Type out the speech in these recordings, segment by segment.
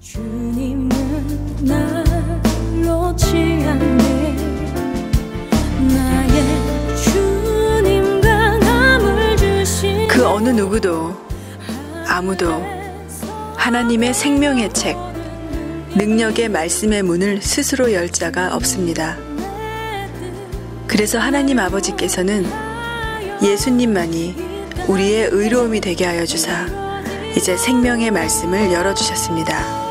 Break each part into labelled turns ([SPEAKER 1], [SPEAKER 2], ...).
[SPEAKER 1] 주님은 날 놓지 않네. 나의 주님 강함을 주신
[SPEAKER 2] 그 어느 누구도 아무도 하나님의 생명의 책, 능력의 말씀의 문을 스스로 열 자가 없습니다. 그래서 하나님 아버지께서는 예수님만이 우리의 의로움이 되게 하여 주사 이제 생명의 말씀을 열어주셨습니다.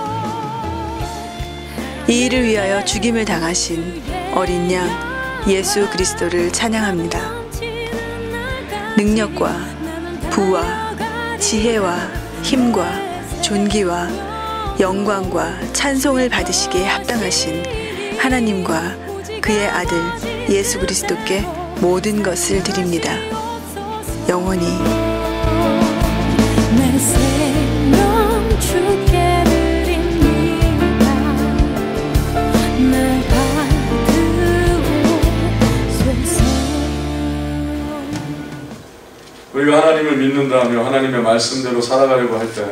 [SPEAKER 2] 이 일을 위하여 죽임을 당하신 어린 양 예수 그리스도를 찬양합니다. 능력과 부와 지혜와 힘과 존귀와 영광과 찬송을 받으시기에 합당하신 하나님과 그의 아들 예수 그리스도께 모든 것을 드립니다. 영원히.
[SPEAKER 1] 내 생명 주께 드립니다. 날 받으옵소서.
[SPEAKER 3] 우리가 하나님을 믿는다며 하나님의 말씀대로 살아가려고 할 때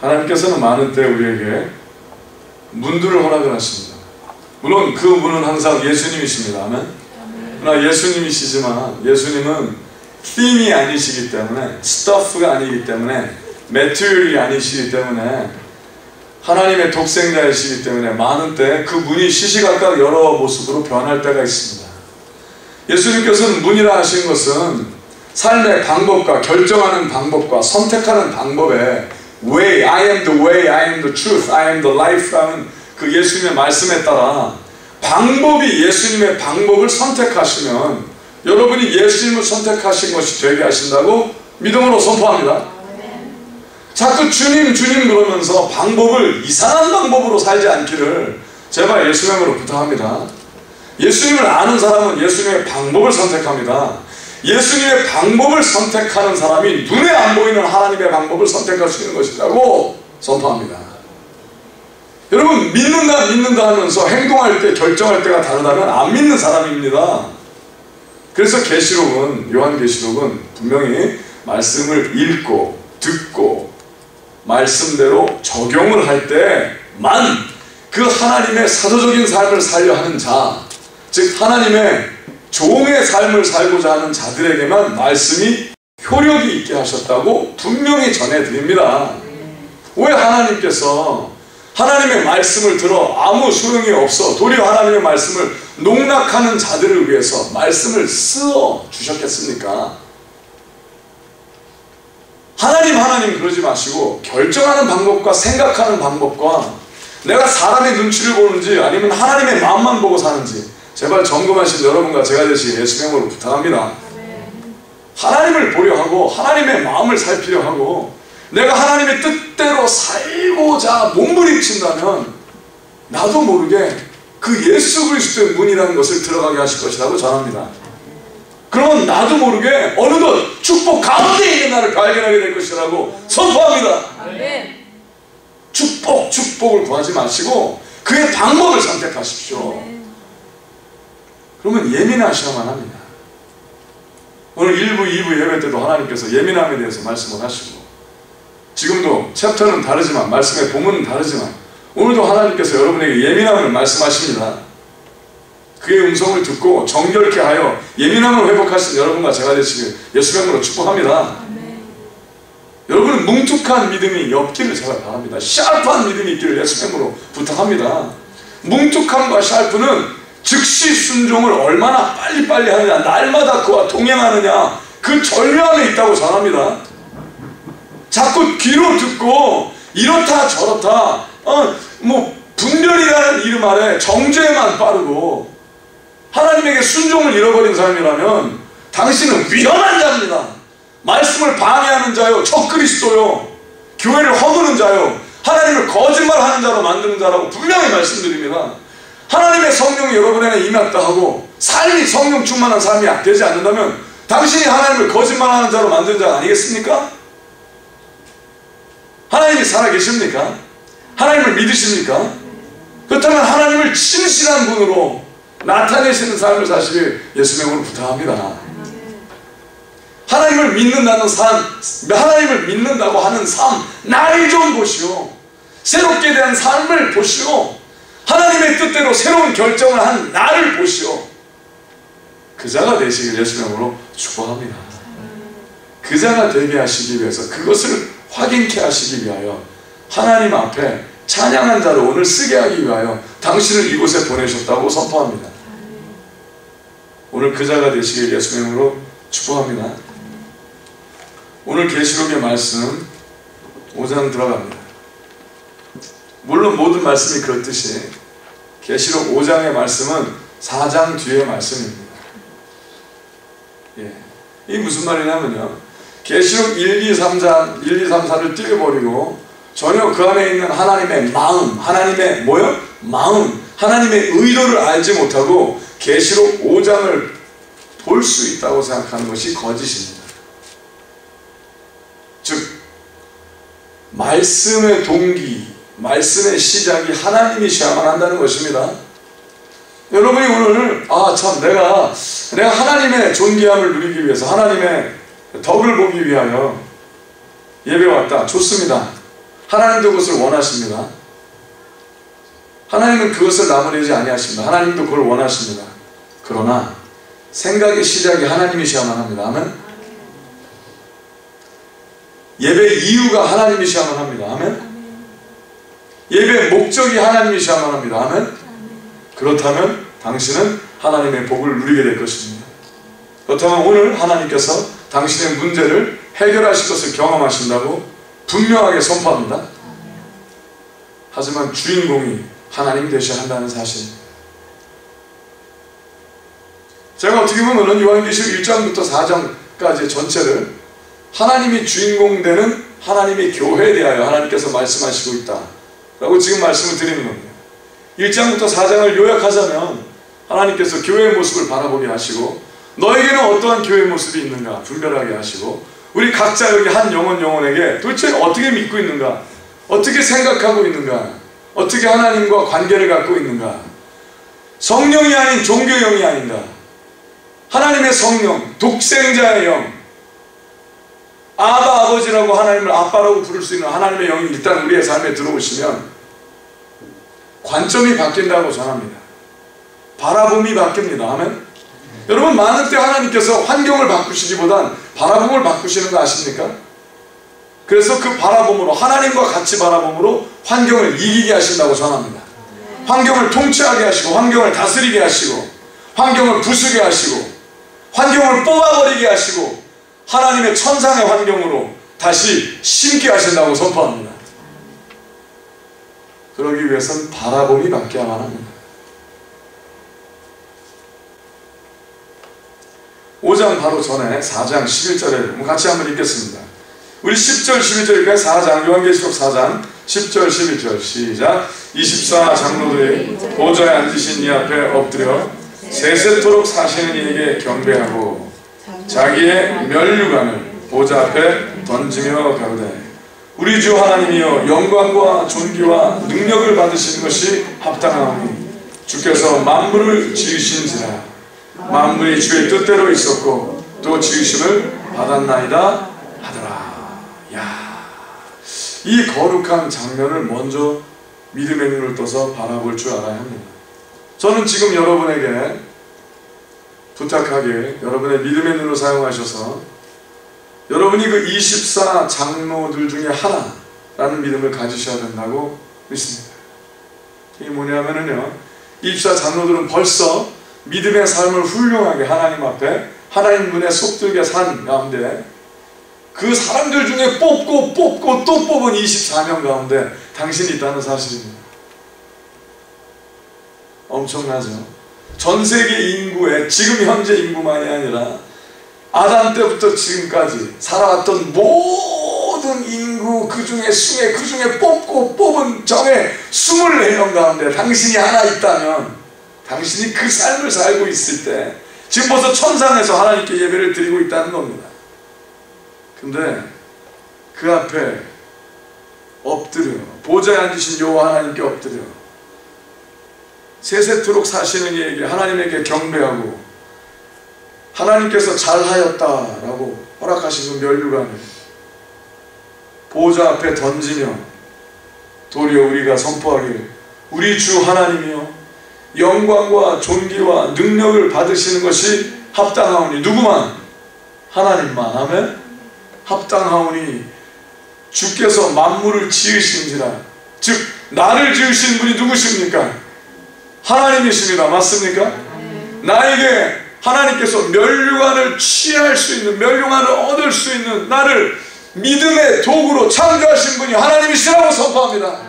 [SPEAKER 3] 하나님께서는 많은 때 우리에게 문들을 허락을 하십니다. 물론 그 문은 항상 예수님이십니다. 아멘. 그러나 예수님이시지만 예수님은 thing이 아니시기 때문에, stuff가 아니기 때문에, material이 아니시기 때문에, 하나님의 독생자이시기 때문에 많은 때 그 문이 시시각각 여러 모습으로 변할 때가 있습니다. 예수님께서는 문이라 하신 것은 삶의 방법과 결정하는 방법과 선택하는 방법에 way, I am the way, I am the truth, I am the life라는 그 예수님의 말씀에 따라 방법이 예수님의 방법을 선택하시면 여러분이 예수님을 선택하신 것이 되게 하신다고 믿음으로 선포합니다. 자꾸 주님 주님 그러면서 방법을 이상한 방법으로 살지 않기를 제발 예수님으로 부탁합니다. 예수님을 아는 사람은 예수님의 방법을 선택합니다. 예수님의 방법을 선택하는 사람이 눈에 안 보이는 하나님의 방법을 선택할 수 있는 것이라고 선포합니다. 여러분, 믿는다 하면서 행동할 때, 결정할 때가 다르다면 안 믿는 사람입니다. 그래서 계시록은, 요한계시록은 분명히 말씀을 읽고 듣고 말씀대로 적용을 할 때만 그 하나님의 사도적인 삶을 살려 하는 자, 즉 하나님의 종의 삶을 살고자 하는 자들에게만 말씀이 효력이 있게 하셨다고 분명히 전해드립니다. 왜 하나님께서 하나님의 말씀을 들어 아무 소용이 없어 도리어 하나님의 말씀을 농락하는 자들을 위해서 말씀을 쓰어 주셨겠습니까? 하나님 그러지 마시고 결정하는 방법과 생각하는 방법과 내가 사람의 눈치를 보는지 아니면 하나님의 마음만 보고 사는지 제발 점검하신 여러분과 제가 되시길 예수의 이름으로 부탁합니다. 하나님을 보려 하고 하나님의 마음을 살피려 하고 내가 하나님의 뜻대로 살고자 몸부림친다면 나도 모르게 그 예수 그리스도의 문이라는 것을 들어가게 하실 것이라고 전합니다. 그러면 나도 모르게 어느덧 축복 가운데 있는 나를 발견하게 될 것이라고 선포합니다. 축복을 구하지 마시고 그의 방법을 선택하십시오. 그러면 예민하셔야만 합니다. 오늘 1부, 2부 예배 때도 하나님께서 예민함에 대해서 말씀을 하시고 지금도 챕터는 다르지만 말씀의 본문은 다르지만 오늘도 하나님께서 여러분에게 예민함을 말씀하십니다. 그의 음성을 듣고 정결케 하여 예민함을 회복하신 여러분과 제가 되시길 예수의 이름으로 축복합니다. 여러분은 뭉툭한 믿음이 없기를 제가 바랍니다. 샤프한 믿음이 있기를 예수의 이름으로 부탁합니다. 뭉툭함과 샤프는 즉시 순종을 얼마나 빨리빨리 하느냐, 날마다 그와 동행하느냐, 그 절묘함에 있다고 전합니다. 자꾸 귀로 듣고 이렇다 저렇다 분별이라는 이름 아래 정죄만 빠르고 하나님에게 순종을 잃어버린 사람이라면 당신은 위험한 자입니다. 말씀을 방해하는 자요, 적그리스도요, 교회를 허무는 자요, 하나님을 거짓말하는 자로 만드는 자라고 분명히 말씀드립니다. 하나님의 성령이 여러분에게 임했다 하고 삶이 성령 충만한 삶이 되지 않는다면 당신이 하나님을 거짓말하는 자로 만드는 자 아니겠습니까? 하나님이 살아계십니까? 하나님을 믿으십니까? 그렇다면 하나님을 진실한 분으로 나타내시는 삶을 사시길 예수의 이름으로 부탁합니다. 하나님을 믿는다는 삶, 하나님을 믿는다고 하는 삶, 날 좋은 곳이요, 새롭게 대한 삶을 보시오. 하나님의 뜻대로 새로운 결정을 한 나를 보시오. 그 자가 되시길 예수 이름으로 축복합니다. 그 자가 되게 하시기 위해서, 그것을 확인케 하시기 위하여 하나님 앞에 찬양한 자를 오늘 쓰게 하기 위하여 당신을 이곳에 보내셨다고 선포합니다. 오늘 그 자가 되시길 예수 이름으로 축복합니다. 오늘 계시록의 말씀 5장 들어갑니다. 물론 모든 말씀이 그렇듯이 계시록 5장의 말씀은 4장 뒤의 말씀입니다. 예. 이게 무슨 말이냐면요, 계시록 1, 2, 3장 1, 2, 3, 4를 띄워버리고 전혀 그 안에 있는 하나님의 마음, 하나님의 뭐요? 마음, 하나님의 의도를 알지 못하고 계시록 5장을 볼 수 있다고 생각하는 것이 거짓입니다. 즉 말씀의 동기, 말씀의 시작이 하나님이셔야만 한다는 것입니다. 여러분이 오늘 참 내가 하나님의 존귀함을 누리기 위해서, 하나님의 덕을 보기 위하여 예배 왔다. 좋습니다. 하나님도 그것을 원하십니다. 하나님은 그것을 나무래지 아니하십니다. 하나님도 그걸 원하십니다. 그러나 생각의 시작이 하나님이셔야만 합니다. 아멘. 예배 이유가 하나님이셔야만 합니다. 아멘. 예배의 목적이 하나님이셔야만 합니다. 아멘. 그렇다면 당신은 하나님의 복을 누리게 될 것입니다. 그렇다면 오늘 하나님께서 당신의 문제를 해결하실 것을 경험하신다고 분명하게 선포합니다. 하지만 주인공이 하나님 되셔야 한다는 사실입니다. 제가 어떻게 보면 요한계시록 1장부터 4장까지 전체를 하나님이 주인공 되는 하나님의 교회에 대하여 하나님께서 말씀하시고 있다 라고 지금 말씀을 드리는 겁니다. 1장부터 4장을 요약하자면 하나님께서 교회의 모습을 바라보게 하시고, 너에게는 어떠한 교회의 모습이 있는가 분별하게 하시고, 우리 각자 여기 한 영혼에게 도대체 어떻게 믿고 있는가, 어떻게 생각하고 있는가, 어떻게 하나님과 관계를 갖고 있는가, 성령이 아닌 종교형이 아닌가, 하나님의 성령, 독생자의 영, 아바 아버지라고 하나님을 아빠라고 부를 수 있는 하나님의 영이 일단 우리의 삶에 들어오시면 관점이 바뀐다고 전합니다. 바라봄이 바뀝니다. 아멘. 여러분, 많은 때 하나님께서 환경을 바꾸시기보단 바라봄을 바꾸시는 거 아십니까? 그래서 그 바라봄으로, 하나님과 같이 바라봄으로 환경을 이기게 하신다고 전합니다. 환경을 통치하게 하시고, 환경을 다스리게 하시고, 환경을 부수게 하시고, 환경을 뽑아버리게 하시고, 하나님의 천상의 환경으로 다시 심게 하신다고 선포합니다. 그러기 위해서는 바라봄이 바뀌어야만 합니다. 5장 바로 전에 4장 11절에 같이 한번 읽겠습니다. 우리 10절 11절까지 4장, 요한계시록 4장 10절 11절 시작. 24 장로들이 보좌에 앉으신 이 앞에 엎드려 세세토록 사시는 이에게 경배하고 자기의 면류관을 보좌 앞에 던지며 가로되, 우리 주 하나님이여, 영광과 존귀와 능력을 받으시는 것이 합당하오니 주께서 만물을 지으신지라. 만물이 주의 뜻대로 있었고 또 지으심을 받았나이다 하더라. 야, 이 거룩한 장면을 먼저 믿음의 눈을 떠서 바라볼 줄 알아야 합니다. 저는 지금 여러분에게 부탁하길, 여러분의 믿음의 눈을 사용하셔서 여러분이 그 24 장로들 중에 하나라는 믿음을 가지셔야 된다고 믿습니다. 이게 뭐냐면요, 24 장로들은 벌써 믿음의 삶을 훌륭하게 하나님 앞에 하나님 눈에 쏙들게 산 가운데 그 사람들 중에 뽑고 또 뽑은 24명 가운데 당신이 있다는 사실입니다. 엄청나죠? 전 세계 인구의 지금 현재 인구만이 아니라 아담 때부터 지금까지 살아왔던 모든 인구 그 중에 뽑고 뽑은 정의 24명 가운데 당신이 하나 있다면, 당신이 그 삶을 살고 있을 때 지금 벌써 천상에서 하나님께 예배를 드리고 있다는 겁니다. 근데 그 앞에 엎드려 보좌에 앉으신 여호와 하나님께 엎드려 세세토록 사시는 이에게, 하나님에게 경배하고 하나님께서 잘하였다라고 허락하신 그 면류관을 보좌 앞에 던지며 도리어 우리가 선포하길 우리 주 하나님이여 영광과 존귀와 능력을 받으시는 것이 합당하오니 누구만? 하나님만. 아멘. 합당하오니 주께서 만물을 지으신지라. 즉 나를 지으신 분이 누구십니까? 하나님이십니다. 맞습니까? 나에게 하나님께서 멸류관을 취할 수 있는, 멸류관을 얻을 수 있는 나를 믿음의 도구로 창조하신 분이 하나님이시라고 선포합니다.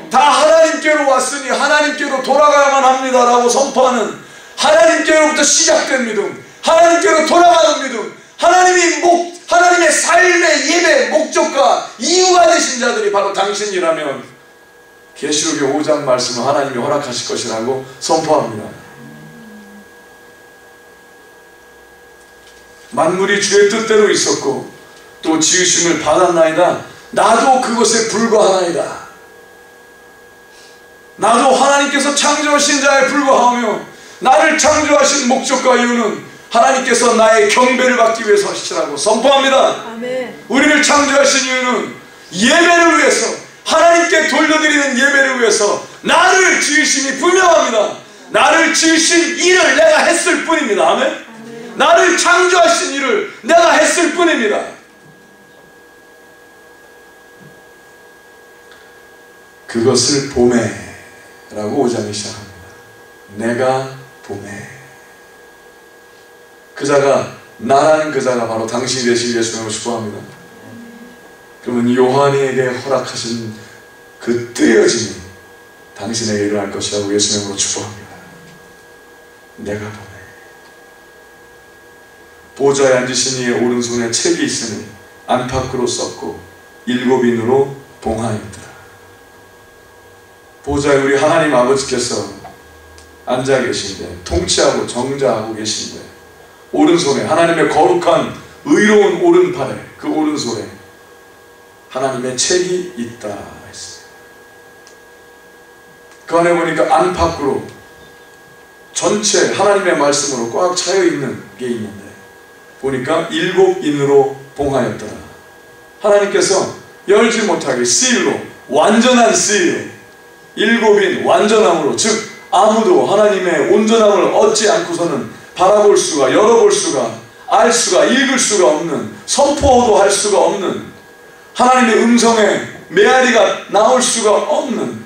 [SPEAKER 3] 다 하나님께로 왔으니 하나님께로 돌아가야만 합니다 라고 선포하는, 하나님께로부터 시작된 믿음, 하나님께로 돌아가는 믿음, 하나님의 삶의 예배 목적과 이유가 되신 자들이 바로 당신이라면 계시록의 5장 말씀은 하나님이 허락하실 것이라고 선포합니다. 만물이 주의 뜻대로 있었고 또 지으심을 받았나이다. 나도 그것에 불과하나이다. 나도 하나님께서 창조하신 자에 불과하며 나를 창조하신 목적과 이유는 하나님께서 나의 경배를 받기 위해서시라고 선포합니다.
[SPEAKER 1] 아멘.
[SPEAKER 3] 우리를 창조하신 이유는 예배를 위해서, 하나님께 돌려드리는 예배를 위해서 나를 지으심이 분명합니다. 나를 지으신 일을 내가 했을 뿐입니다. 아멘. 나를 창조하신 일을 내가 했을 뿐입니다. 그것을 보매 라고 5장이 시작합니다. 내가 보매. 그 자가, 나라는 그 자가 바로 당신이 되시기 예수님을 축복합니다. 그러면 요한에게 허락하신 그 뜨여짐이 당신에게 일어날 것이라고 예수님으로 축복합니다. 내가 보매. 보좌에 앉으신 이의 오른손에 책이 있으니 안팎으로 썼고 7인으로 봉하였다. 보좌에 우리 하나님 아버지께서 앉아 계신데, 통치하고 정자하고 계신데, 오른손에 하나님의 거룩한 의로운 오른팔에, 그 오른손에 하나님의 책이 있다 했어요. 그 안에 보니까 안팎으로 전체 하나님의 말씀으로 꽉 차여 있는 게 있는데 보니까 7인으로 봉하였더라. 하나님께서 열지 못하게 시일로, 완전한 시일로, 7인 완전함으로, 즉 아무도 하나님의 온전함을 얻지 않고서는 바라볼 수가, 열어볼 수가, 알 수가, 읽을 수가 없는, 선포도 할 수가 없는, 하나님의 음성에 메아리가 나올 수가 없는,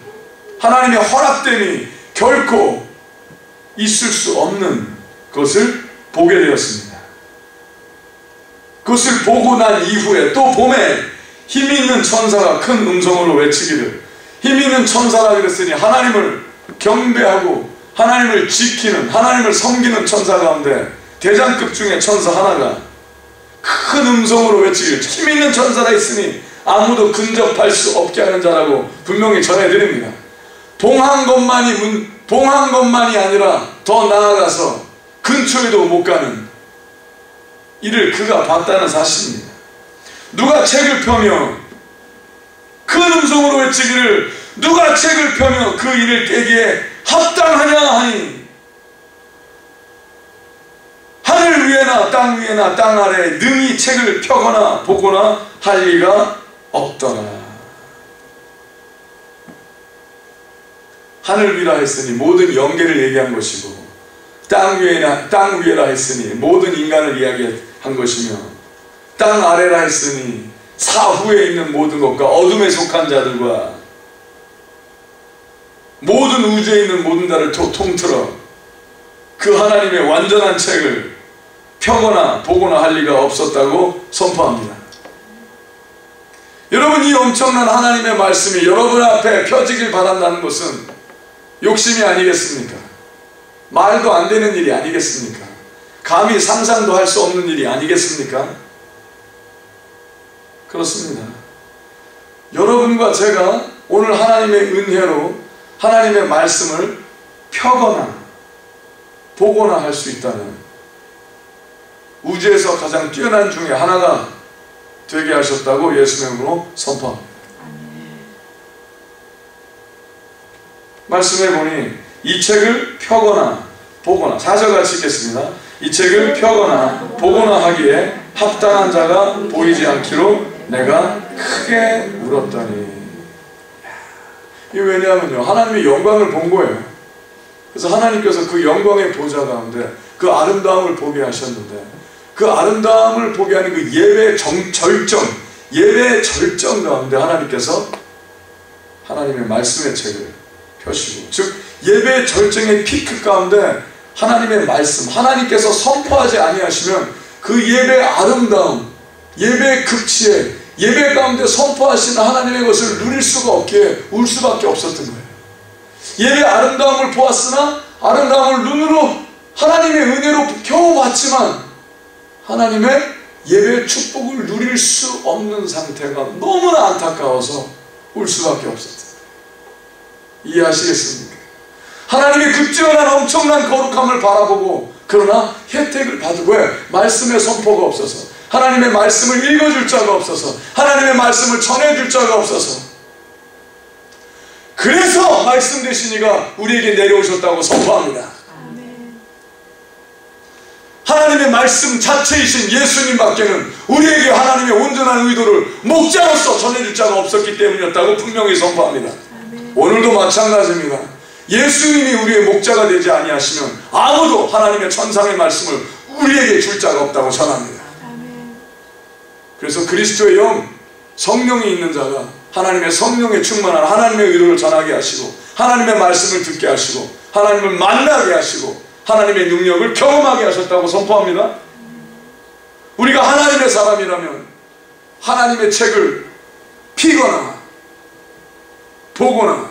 [SPEAKER 3] 하나님의 허락됨이 결코 있을 수 없는 것을 보게 되었습니다. 그것을 보고 난 이후에 또 봄에 힘이 있는 천사가 큰 음성으로 외치기를, 힘이 있는 천사라 그랬으니 하나님을 경배하고 하나님을 지키는, 하나님을 섬기는 천사 가운데 대장급 중에 천사 하나가 큰 음성으로 외치기를, 힘 있는 천사가 있으니 아무도 근접할 수 없게 하는 자라고 분명히 전해드립니다. 봉한 것만이 아니라 더 나아가서 근처에도 못 가는 이를 그가 봤다는 사실입니다. 누가 책을 펴며 큰 음성으로 외치기를, 누가 책을 펴며 그 일을 깨기에 합당하냐 하니 하늘 위에나 땅 위에나 땅 아래 능히 책을 펴거나 보거나 할 리가 없더라. 하늘 위라 했으니 모든 영계를 얘기한 것이고, 땅 위에라 했으니 모든 인간을 이야기한 것이며, 땅 아래라 했으니 사후에 있는 모든 것과 어둠에 속한 자들과 모든 우주에 있는 모든 자를 통틀어 그 하나님의 완전한 책을 펴거나 보거나 할 리가 없었다고 선포합니다. 여러분, 이 엄청난 하나님의 말씀이 여러분 앞에 펴지길 바란다는 것은 욕심이 아니겠습니까? 말도 안 되는 일이 아니겠습니까? 감히 상상도 할 수 없는 일이 아니겠습니까? 그렇습니다. 여러분과 제가 오늘 하나님의 은혜로 하나님의 말씀을 펴거나 보거나 할 수 있다는, 우주에서 가장 뛰어난 중에 하나가 되게 하셨다고 예수님의 이름으로 선포합니다. 말씀해 보니 이 책을 펴거나 보거나, 4절 같이 읽겠습니다. 이 책을 펴거나 보거나 하기에 합당한 자가 보이지 않기로 내가 크게 울었더니. 이게 왜냐하면요, 하나님의 영광을 본 거예요. 그래서 하나님께서 그 영광의 보좌 가운데 그 아름다움을 보게 하셨는데, 그 아름다움을 보게 하는 그 예배의 예배의 절정 가운데 하나님께서 하나님의 말씀의 책을 펴시고, 즉 예배의 절정의 피크 가운데 하나님의 말씀, 하나님께서 선포하지 아니하시면 그 예배의 아름다움, 예배의 극치에, 예배 가운데 선포하시는 하나님의 것을 누릴 수가 없기에 울 수밖에 없었던 거예요. 예배의 아름다움을 보았으나 아름다움을 눈으로 하나님의 은혜로 겨우 봤지만 하나님의 예배의 축복을 누릴 수 없는 상태가 너무나 안타까워서 울 수밖에 없었다. 이해하시겠습니까? 하나님의 그 뛰어난 엄청난 거룩함을 바라보고, 그러나 혜택을 받고, 왜? 말씀의 선포가 없어서, 하나님의 말씀을 읽어줄 자가 없어서, 하나님의 말씀을 전해줄 자가 없어서, 그래서 말씀 되신 이가 우리에게 내려오셨다고 선포합니다. 하나님의 말씀 자체이신 예수님 밖에는 우리에게 하나님의 온전한 의도를 목자로서 전해줄 자가 없었기 때문이었다고 분명히 선포합니다. 오늘도 마찬가지입니다. 예수님이 우리의 목자가 되지 아니하시면 아무도 하나님의 천상의 말씀을 우리에게 줄 자가 없다고 전합니다. 그래서 그리스도의 영, 성령이 있는 자가 하나님의 성령에 충만한 하나님의 의도를 전하게 하시고, 하나님의 말씀을 듣게 하시고, 하나님을 만나게 하시고, 하나님의 능력을 경험하게 하셨다고 선포합니다. 우리가 하나님의 사람이라면 하나님의 책을 피거나 보거나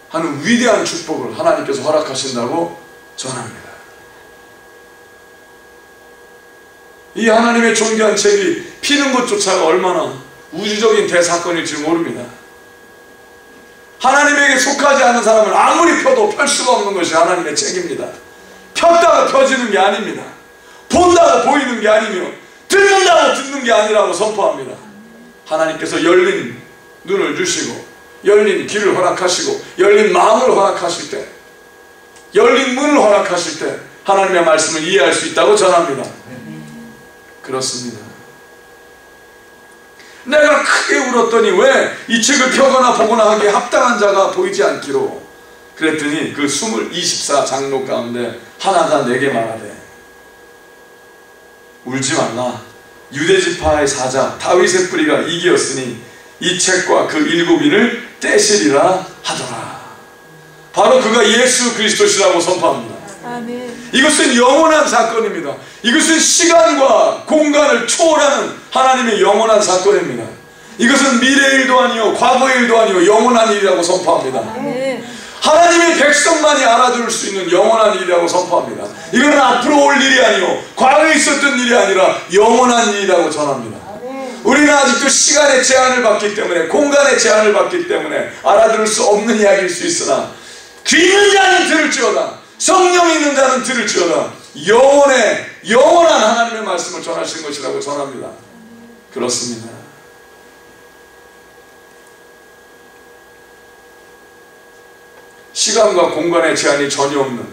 [SPEAKER 3] 하는 위대한 축복을 하나님께서 허락하신다고 전합니다. 이 하나님의 존귀한 책이 피는 것조차가 얼마나 우주적인 대사건일지 모릅니다. 하나님에게 속하지 않은 사람은 아무리 펴도 펼 수가 없는 것이 하나님의 책입니다. 폈다고 펴지는 게 아닙니다. 본다고 보이는 게 아니며 듣는다고 듣는 게 아니라고 선포합니다. 하나님께서 열린 눈을 주시고, 열린 귀를 허락하시고, 열린 마음을 허락하실 때, 열린 문을 허락하실 때 하나님의 말씀을 이해할 수 있다고 전합니다. 그렇습니다. 내가 크게 울었더니 왜 이 책을 펴거나 보거나 하기에 합당한 자가 보이지 않기로, 그랬더니 그 24장로 가운데 하나가 내게 말하되, 울지 말라. 유대지파의 사자 다윗의 뿌리가 이기었으니 이 책과 그 7인을 떼시리라 하더라. 바로 그가 예수 그리스도시라고 선포합니다.
[SPEAKER 1] 아멘.
[SPEAKER 3] 이것은 영원한 사건입니다. 이것은 시간과 공간을 초월하는 하나님의 영원한 사건입니다. 이것은 미래의 일도 아니요 과거의 일도 아니요 영원한 일이라고 선포합니다.
[SPEAKER 1] 아멘.
[SPEAKER 3] 하나님의 백성만이 알아들을 수 있는 영원한 일이라고 선포합니다. 이거는 앞으로 올 일이 아니요 과거에 있었던 일이 아니라 영원한 일이라고 전합니다. 우리는 아직도 시간의 제한을 받기 때문에, 공간의 제한을 받기 때문에 알아들을 수 없는 이야기일 수 있으나, 귀 있는 자는 들을지어다, 성령이 있는 자는 들을지어다, 영원한 하나님의 말씀을 전하시는 것이라고 전합니다. 그렇습니다. 시간과 공간의 제한이 전혀 없는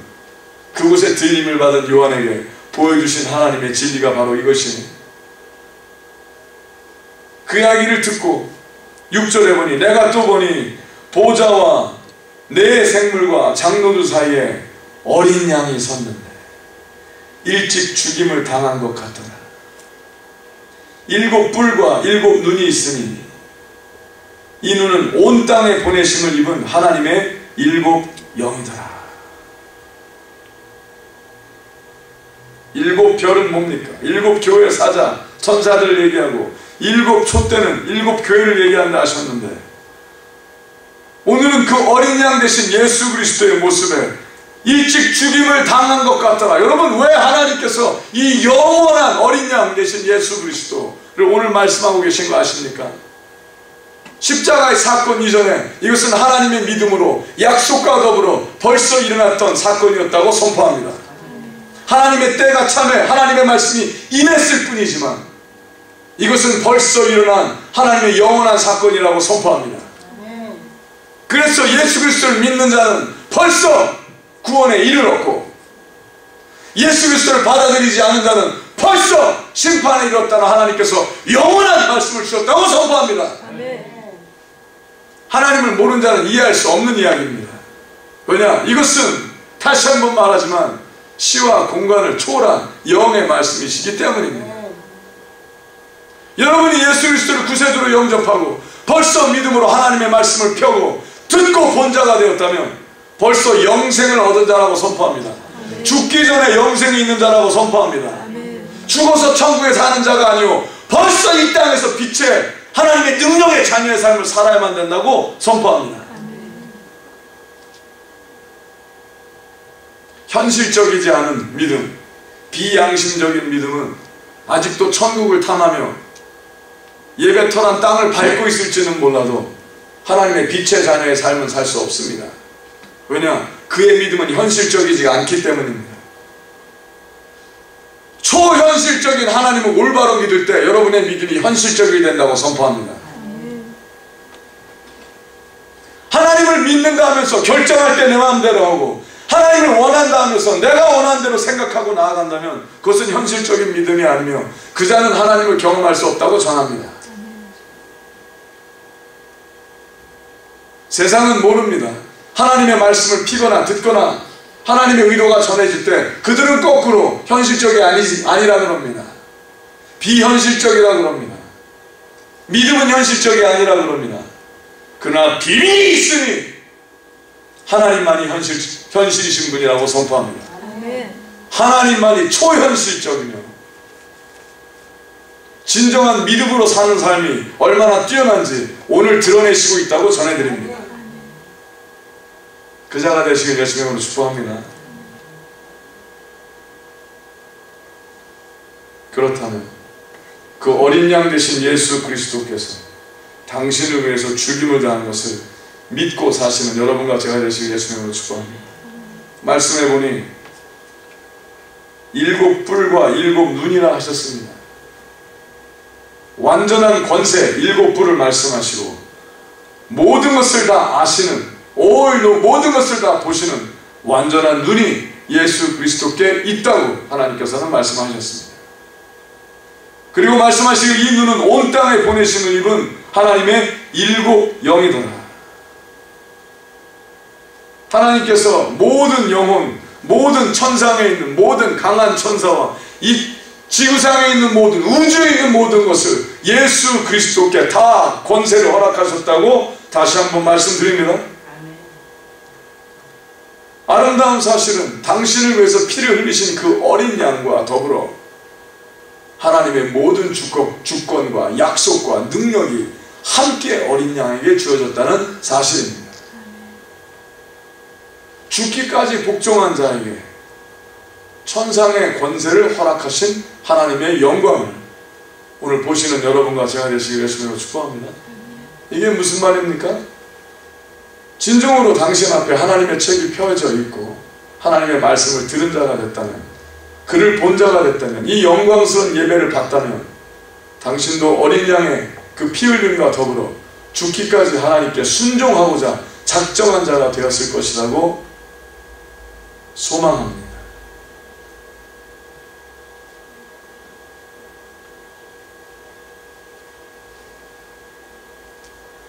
[SPEAKER 3] 그곳에 들림을 받은 요한에게 보여주신 하나님의 진리가 바로 이것이니, 그 이야기를 듣고 6절에 보니 내가 또 보니 보좌와 내 생물과 장로들 사이에 어린 양이 섰는데 일찍 죽임을 당한 것 같더라. 7 뿔과 7 눈이 있으니 이 눈은 온 땅에 보내심을 입은 하나님의 7 영이더라. 7 별은 뭡니까? 7 교회 사자, 천사들을 얘기하고 7 촛대는 7 교회를 얘기한다 하셨는데, 오늘은 그 어린 양 되신 예수 그리스도의 모습에 일찍 죽임을 당한 것 같더라. 여러분, 왜 하나님께서 이 영원한 어린 양 되신 예수 그리스도를 오늘 말씀하고 계신 거 아십니까? 십자가의 사건 이전에 이것은 하나님의 믿음으로 약속과 더불어 벌써 일어났던 사건이었다고 선포합니다. 하나님의 때가 참에 하나님의 말씀이 임했을 뿐이지만 이것은 벌써 일어난 하나님의 영원한 사건이라고 선포합니다. 그래서 예수 그리스도를 믿는 자는 벌써 구원에 이르렀고, 예수 그리스도를 받아들이지 않는 자는 벌써 심판에 이르렀다는 하나님께서 영원한 말씀을 주셨다고 선포합니다. 하나님을 모르는 자는 이해할 수 없는 이야기입니다. 왜냐? 이것은 다시 한번 말하지만 시와 공간을 초월한 영의 말씀이시기 때문입니다. 여러분이 예수 그리스도를 구세주로 영접하고 벌써 믿음으로 하나님의 말씀을 펴고 듣고 본 자가 되었다면 벌써 영생을 얻은 자라고 선포합니다. 죽기 전에 영생이 있는 자라고 선포합니다. 죽어서 천국에 사는 자가 아니오 벌써 이 땅에서 빛의 하나님의 능력의 자녀의 삶을 살아야만 된다고 선포합니다. 현실적이지 않은 믿음, 비양심적인 믿음은 아직도 천국을 탐하며 예배터란 땅을 밟고 있을지는 몰라도 하나님의 빛의 자녀의 삶은 살 수 없습니다. 왜냐? 그의 믿음은 현실적이지 않기 때문입니다. 초현실적인 하나님을 올바로 믿을 때 여러분의 믿음이 현실적이 된다고 선포합니다. 하나님을 믿는다 하면서 결정할 때 내 마음대로 하고 하나님을 원한다 하면서 내가 원하는 대로 생각하고 나아간다면 그것은 현실적인 믿음이 아니며 그 자는 하나님을 경험할 수 없다고 전합니다. 세상은 모릅니다. 하나님의 말씀을 피거나 듣거나 하나님의 의도가 전해질 때 그들은 거꾸로 현실적이 아니라 그럽니다. 비현실적이라 그럽니다. 믿음은 현실적이 아니라 그럽니다. 그러나 비밀이 있으니 하나님만이 현실이신 분이라고 선포합니다. 하나님만이 초현실적이며 진정한 믿음으로 사는 삶이 얼마나 뛰어난지 오늘 드러내시고 있다고 전해드립니다. 그 자가 되시길 예수의 이름으로 축복합니다. 그렇다면 그 어린 양 되신 예수 그리스도께서 당신을 위해서 죽임을 당한 것을 믿고 사시는 여러분과 제가 되시길 예수의 이름으로 축복합니다. 말씀해 보니 7 뿔과 7 눈이라 하셨습니다. 완전한 권세 7 뿔을 말씀하시고 모든 것을 다 아시는 오일로 모든 것을 다 보시는 완전한 눈이 예수 그리스도께 있다고 하나님께서는 말씀하셨습니다. 그리고 말씀하시길 이 눈은 온 땅에 보내시는 이분 하나님의 7 영이더라. 하나님께서 모든 영혼, 모든 천상에 있는 모든 강한 천사와 이 지구상에 있는 모든 우주에 있는 모든 것을 예수 그리스도께 다 권세를 허락하셨다고 다시 한번 말씀드립니다. 아름다운 사실은 당신을 위해서 피를 흘리신 그 어린 양과 더불어 하나님의 모든 주권과 약속과 능력이 함께 어린 양에게 주어졌다는 사실입니다. 죽기까지 복종한 자에게 천상의 권세를 허락하신 하나님의 영광을 오늘 보시는 여러분과 제가 되시기를 예수님으로 축복합니다. 이게 무슨 말입니까? 진정으로 당신 앞에 하나님의 책이 펴져 있고 하나님의 말씀을 들은 자가 됐다면, 그를 본 자가 됐다면, 이 영광스러운 예배를 받다면 당신도 어린 양의 그 피 흘림과 더불어 죽기까지 하나님께 순종하고자 작정한 자가 되었을 것이라고 소망합니다.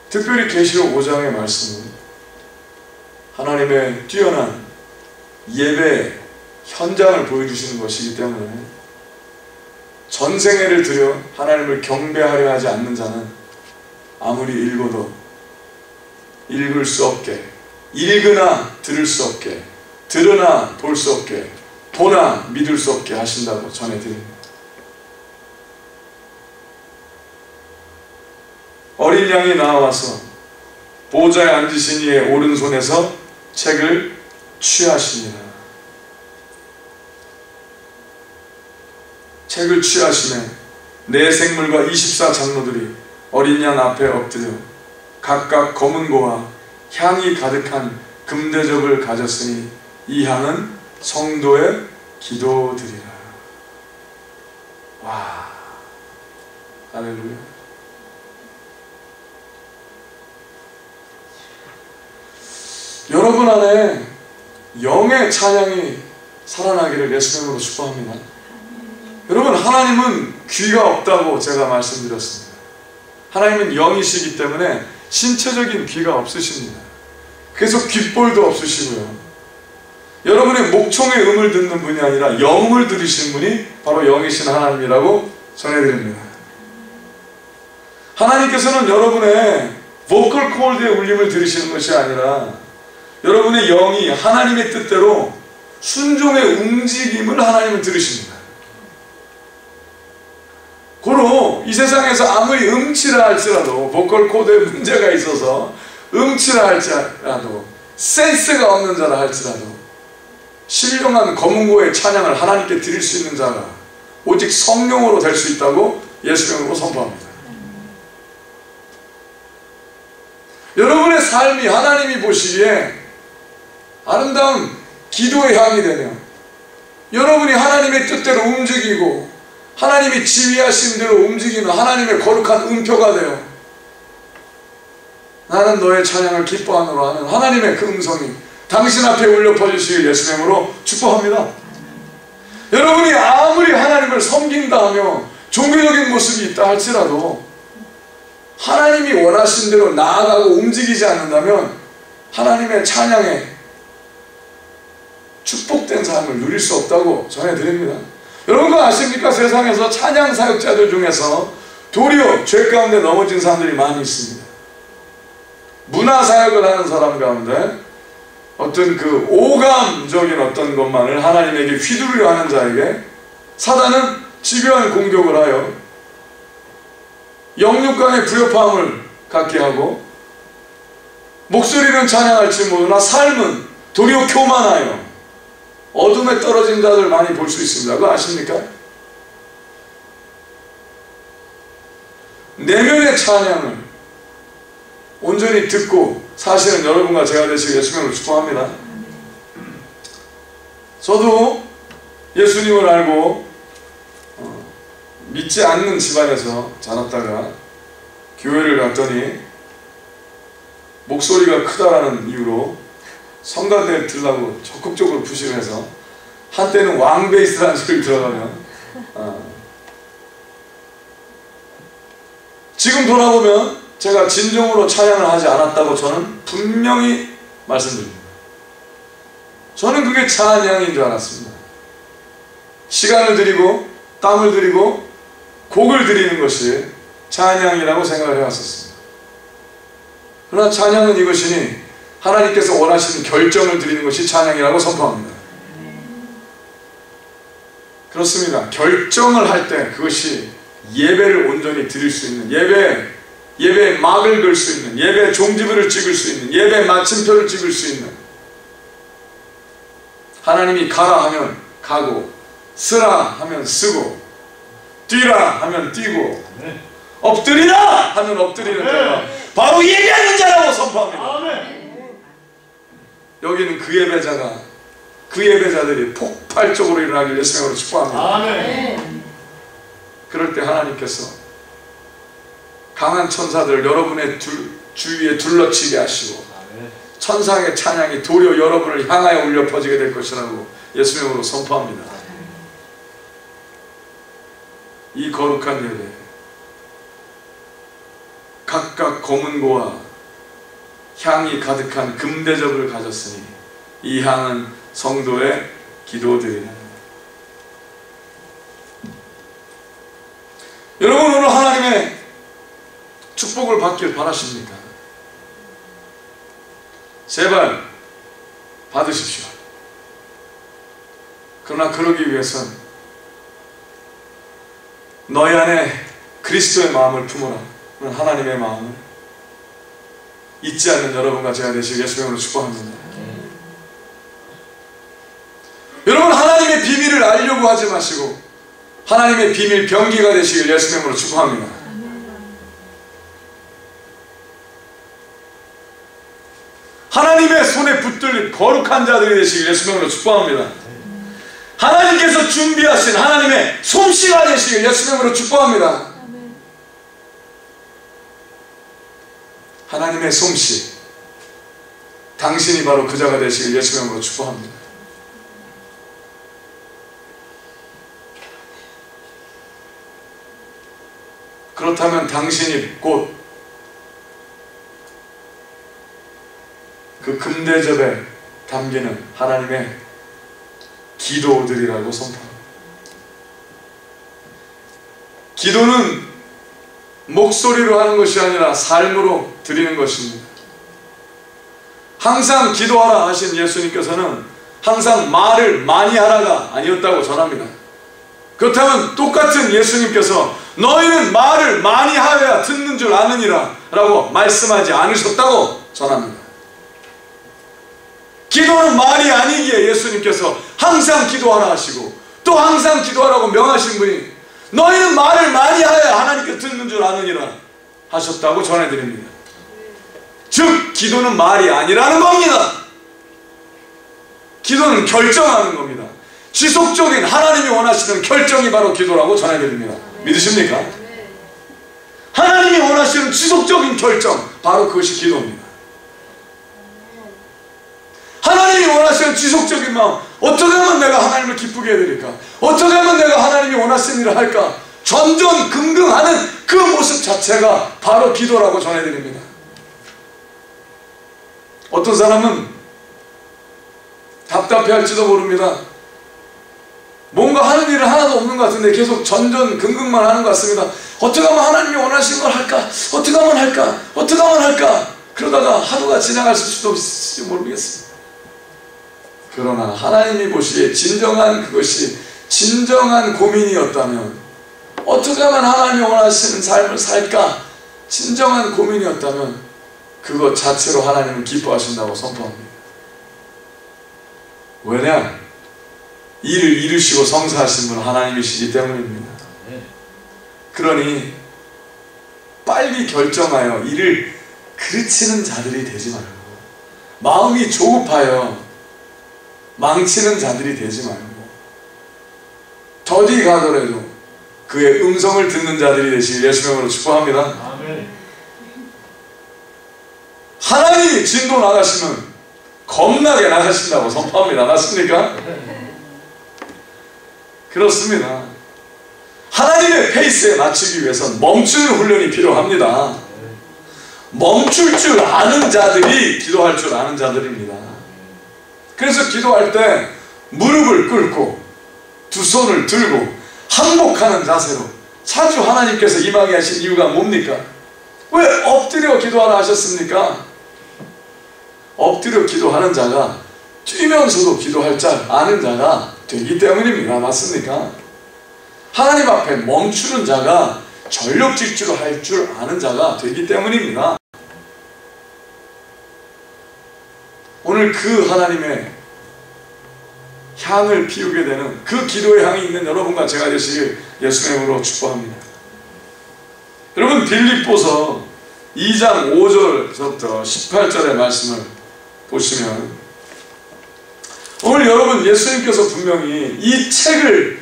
[SPEAKER 3] 특별히 계시록 5장의 말씀은 하나님의 뛰어난 예배 현장을 보여주시는 것이기 때문에 전생애를 들여 하나님을 경배하려 하지 않는 자는 아무리 읽어도 읽을 수 없게, 읽으나 들을 수 없게, 들으나 볼 수 없게, 보나 믿을 수 없게 하신다고 전해드립니다. 어린 양이 나와서 보좌에 앉으신 이의 오른손에서 책을 취하시니라. 책을 취하시매 네 생물과 24장로들이 어린 양 앞에 엎드려 각각 검은 고와 향이 가득한 금대접을 가졌으니 이 향은 성도의 기도드리라. 와, 할렐루야. 여러분 안에 영의 찬양이 살아나기를 예수의 이름으로 축복합니다. 여러분, 하나님은 귀가 없다고 제가 말씀드렸습니다. 하나님은 영이시기 때문에 신체적인 귀가 없으십니다. 계속 귓볼도 없으시고요. 여러분의 목청의 음을 듣는 분이 아니라 영음을 들으시는 분이 바로 영이신 하나님이라고 전해드립니다. 하나님께서는 여러분의 보컬 콜드의 울림을 들으시는 것이 아니라 여러분의 영이 하나님의 뜻대로 순종의 움직임을 하나님은 들으십니다. 고로 이 세상에서 아무리 음치라 할지라도, 보컬 코드에 문제가 있어서 음치라 할지라도, 센스가 없는 자라 할지라도 신령한 검은고의 찬양을 하나님께 드릴 수 있는 자가 오직 성령으로 될 수 있다고 예수님으로 선포합니다. 여러분의 삶이 하나님이 보시기에 아름다운 기도의 향이 되며 여러분이 하나님의 뜻대로 움직이고 하나님이 지휘하신 대로 움직이는 하나님의 거룩한 음표가 되어 나는 너의 찬양을 기뻐하노라 하는 하나님의 그 음성이 당신 앞에 울려 퍼지시길 예수의 이름으로 축복합니다. 여러분이 아무리 하나님을 섬긴다 하며 종교적인 모습이 있다 할지라도 하나님이 원하신 대로 나아가고 움직이지 않는다면 하나님의 찬양에 축복된 삶을 누릴 수 없다고 전해드립니다. 여러분 그거 아십니까? 세상에서 찬양 사역자들 중에서 도리어 죄 가운데 넘어진 사람들이 많이 있습니다. 문화 사역을 하는 사람 가운데 어떤 그 오감적인 어떤 것만을 하나님에게 휘두르려 하는 자에게 사단은 집요한 공격을 하여 영육간의 불협화음을 갖게 하고 목소리는 찬양할지 모르나 삶은 도리어 교만하여 어둠에 떨어진 자들 많이 볼 수 있습니다. 그거 아십니까? 내면의 찬양을 온전히 듣고 사실은 여러분과 제가 되시길 예수님으로 축복합니다. 저도 예수님을 알고 믿지 않는 집안에서 자랐다가 교회를 갔더니 목소리가 크다라는 이유로 성가대에 들라고 적극적으로 푸시를 해서 한때는 왕베이스라는 소리 들어가면 지금 돌아보면 제가 진정으로 찬양을 하지 않았다고 저는 분명히 말씀드립니다. 저는 그게 찬양인 줄 알았습니다. 시간을 들이고 땀을 들이고 곡을 드리는 것이 찬양이라고 생각을 해왔었습니다. 그러나 찬양은 이것이니 하나님께서 원하시는 결정을 드리는 것이 찬양이라고 선포합니다. 그렇습니다. 결정을 할 때 그것이 예배를 온전히 드릴 수 있는, 예배에 막을 걸 수 있는, 예배에 종지부를 찍을 수 있는, 예배에 마침표를 찍을 수 있는, 하나님이 가라 하면 가고 쓰라 하면 쓰고 뛰라 하면 뛰고 엎드리라 하면 엎드리는 자가 바로 예배하는 자라고 선포합니다. 여기는 그 예배자가, 그 예배자들이 폭발적으로 일어나길 예수님으로 축복합니다. 그럴 때 하나님께서 강한 천사들 여러분의 주위에 둘러치게 하시고 천사의 찬양이 도리어 여러분을 향하여 울려 퍼지게 될 것이라고 예수님으로 선포합니다. 이 거룩한 예배, 각각 검은고와 향이 가득한 금대접을 가졌으니 이 향은 성도의 기도들이라. 여러분 오늘 하나님의 축복을 받길 바라십니까? 제발 받으십시오. 그러나 그러기 위해선 너희 안에 그리스도의 마음을 품어라. 하나님의 마음을 잊지 않는 여러분과 제가 되시길 예수님으로 축복합니다. 여러분 하나님의 비밀을 알려고 하지 마시고 하나님의 비밀 병기가 되시길 예수님으로 축복합니다. 하나님의 손에 붙들린 거룩한 자들이 되시길 예수님으로 축복합니다. 하나님께서 준비하신 하나님의 솜씨가 되시길 예수님으로 축복합니다. 하나님의 솜씨, 당신이 바로 그 자가 되시길 예수님으로 축복합니다. 그렇다면 당신이 곧 그 금대접에 담기는 하나님의 기도들이라고 선포합니다. 기도는 목소리로 하는 것이 아니라 삶으로 드리는 것입니다. 항상 기도하라 하신 예수님께서는 항상 말을 많이 하라가 아니었다고 전합니다. 그렇다면 똑같은 예수님께서 너희는 말을 많이 하여야 듣는 줄 아느니라 라고 말씀하지 않으셨다고 전합니다. 기도는 말이 아니기에 예수님께서 항상 기도하라 하시고 또 항상 기도하라고 명하신 분이 너희는 말을 많이 하여야 하나님께 듣는 줄 아느니라 하셨다고 전해드립니다. 즉 기도는 말이 아니라는 겁니다. 기도는 결정하는 겁니다. 지속적인 하나님이 원하시는 결정이 바로 기도라고 전해드립니다. 믿으십니까? 하나님이 원하시는 지속적인 결정, 바로 그것이 기도입니다. 하나님이 원하시는 지속적인 마음, 어떻게 하면 내가 하나님을 기쁘게 해드릴까? 어떻게 하면 내가 하나님이 원하시는 일을 할까? 전전긍긍하는 그 모습 자체가 바로 기도라고 전해드립니다. 어떤 사람은 답답해할지도 모릅니다. 뭔가 하는 일은 하나도 없는 것 같은데 계속 전전긍긍만 하는 것 같습니다. 어떻게 하면 하나님이 원하시는 걸 할까? 어떻게 하면 할까? 어떻게 하면 할까? 그러다가 하루가 지나갈 수도 있을지 모르겠습니다. 그러나 하나님이 보시기에 그것이 진정한 고민이었다면, 어떻게 하면 하나님이 원하시는 삶을 살까? 진정한 고민이었다면 그것 자체로 하나님은 기뻐하신다고 선포합니다. 왜냐? 일을 이루시고 성사하신 분은 하나님이시기 때문입니다. 그러니 빨리 결정하여 일을 그르치는 자들이 되지 말고, 마음이 조급하여 망치는 자들이 되지 말고, 더디 가더라도 그의 음성을 듣는 자들이 되시길 예수의 이름으로 축복합니다. 하나님이 진도 나가시면 겁나게 나가신다고 선포합니다. 맞습니까? 그렇습니다. 하나님의 페이스에 맞추기 위해서는 멈추는 훈련이 필요합니다. 멈출 줄 아는 자들이 기도할 줄 아는 자들입니다. 그래서 기도할 때 무릎을 꿇고 두 손을 들고 항복하는 자세로 자주 하나님께서 임하게 하신 이유가 뭡니까? 왜 엎드려 기도하라 하셨습니까? 엎드려 기도하는 자가 뛰면서도 기도할 줄 아는 자가 되기 때문입니다. 맞습니까? 하나님 앞에 멈추는 자가 전력 질주를 할 줄 아는 자가 되기 때문입니다. 오늘 그 하나님의 향을 피우게 되는 그 기도의 향이 있는 여러분과 제가 되시길 예수의 이름으로 축복합니다. 여러분, 빌립보서 2장 5절부터 18절의 말씀을 보시면, 오늘 여러분 예수님께서 분명히 이 책을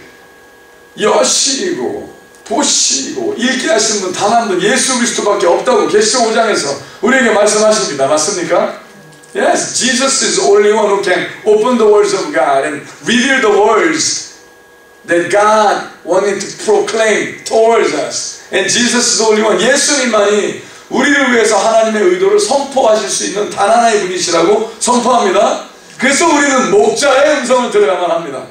[SPEAKER 3] 여시고 보시고 읽게 하신 분 단 한 분 예수 그리스도밖에 없다고 계시록 5장에서 우리에게 말씀하십니다. 맞습니까? Yes, Jesus is the only one who can open the words of God and reveal the words that God wanted to proclaim towards us. And Jesus is the only one. 예수님만이 우리를 위해서 하나님의 의도를 선포하실 수 있는 단 하나의 분이시라고 선포합니다. 그래서 우리는 목자의 음성을 들어야만 합니다.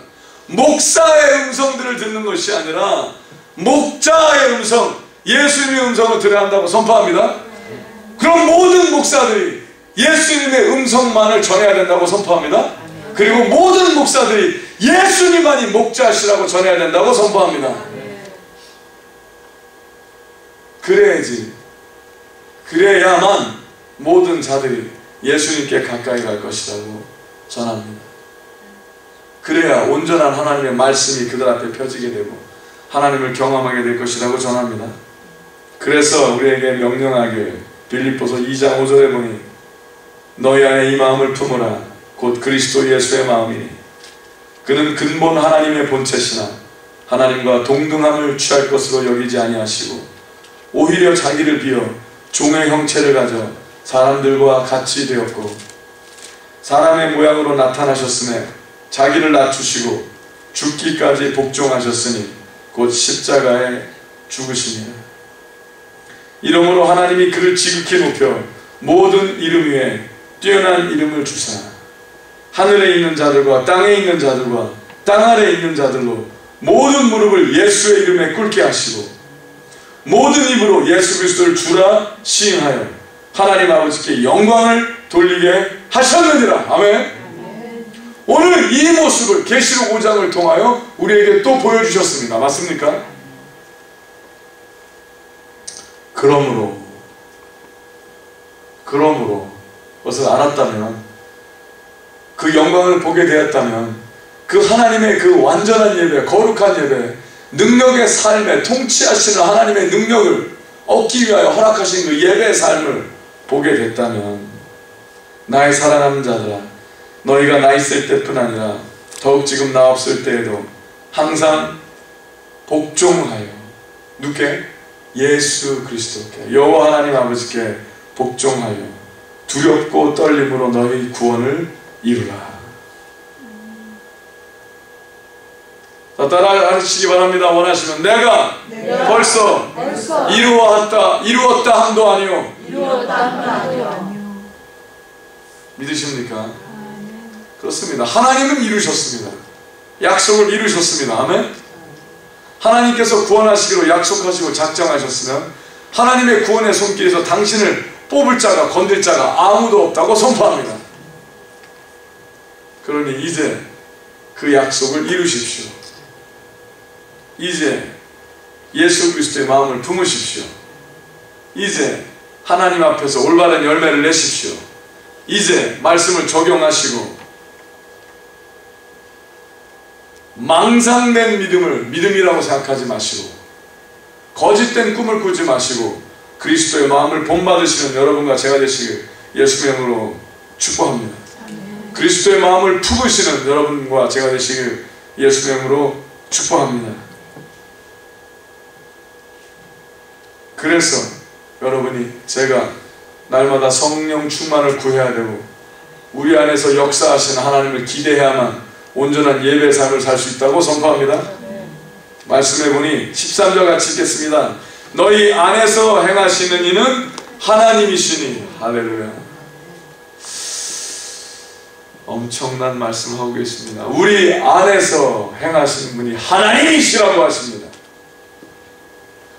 [SPEAKER 3] 목사의 음성들을 듣는 것이 아니라 목자의 음성, 예수님의 음성을 들어야 한다고 선포합니다. 그럼 모든 목사들이 예수님의 음성만을 전해야 된다고 선포합니다. 그리고 모든 목사들이 예수님만이 목자시라고 전해야 된다고 선포합니다. 그래야만 모든 자들이 예수님께 가까이 갈 것이라고 전합니다. 그래야 온전한 하나님의 말씀이 그들 앞에 펴지게 되고 하나님을 경험하게 될 것이라고 전합니다. 그래서 우리에게 명령하게 빌립보서 2장 5절에 보니 너희 안에 이 마음을 품으라 곧 그리스도 예수의 마음이니 그는 근본 하나님의 본체시나 하나님과 동등함을 취할 것으로 여기지 아니하시고 오히려 자기를 비어 종의 형체를 가져 사람들과 같이 되었고 사람의 모양으로 나타나셨음에 자기를 낮추시고 죽기까지 복종하셨으니 곧 십자가에 죽으시니라. 이러므로 하나님이 그를 지극히 높여 모든 이름 위에 뛰어난 이름을 주사 하늘에 있는 자들과 땅에 있는 자들과 땅 아래에 있는 자들로 모든 무릎을 예수의 이름에 꿇게 하시고 모든 입으로 예수 그리스도를 주라 시인하여 하나님 아버지께 영광을 돌리게 하셨느니라. 아멘. 오늘 이 모습을 계시록 5장을 통하여 우리에게 또 보여주셨습니다. 맞습니까? 그러므로 그것을 알았다면, 그 영광을 보게 되었다면, 그 하나님의 그 완전한 예배, 거룩한 예배, 능력의 삶에 통치하시는 하나님의 능력을 얻기 위하여 허락하신 그 예배의 삶을 보게 됐다면, 나의 사랑하는 자들아, 너희가 나 있을 때뿐 아니라 더욱 지금 나 없을 때에도 항상 복종하여 누구께? 예수 그리스도께, 여호와 하나님 아버지께 복종하여 두렵고 떨림으로 너희 구원을 이루라. 자, 따라하시기 바랍니다. 원하시면 내가 벌써 이루었다 함도 아니요. 믿으십니까? 그렇습니다. 하나님은 이루셨습니다. 약속을 이루셨습니다. 아멘. 하나님께서 구원하시기로 약속하시고 작정하셨으면 하나님의 구원의 손길에서 당신을 뽑을 자가, 건들 자가 아무도 없다고 선포합니다. 그러니 이제 그 약속을 이루십시오. 이제 예수 그리스도의 마음을 품으십시오. 이제 하나님 앞에서 올바른 열매를 내십시오. 이제 말씀을 적용하시고 망상된 믿음을 믿음이라고 생각하지 마시고 거짓된 꿈을 꾸지 마시고 그리스도의 마음을 본받으시는 여러분과 제가 되시길 예수의 이름으로 축복합니다. 그리스도의 마음을 품으시는 여러분과 제가 되시길 예수의 이름으로 축복합니다. 그래서 여러분이 제가 날마다 성령 충만을 구해야 되고 우리 안에서 역사하시는 하나님을 기대해야만 온전한 예배 삶을 살 수 있다고 선포합니다. 말씀해 보니 13절 같이 읽겠습니다. 너희 안에서 행하시는 이는 하나님이시니. 할렐루야. 엄청난 말씀하고 계십니다. 우리 안에서 행하시는 분이 하나님이시라고 하십니다.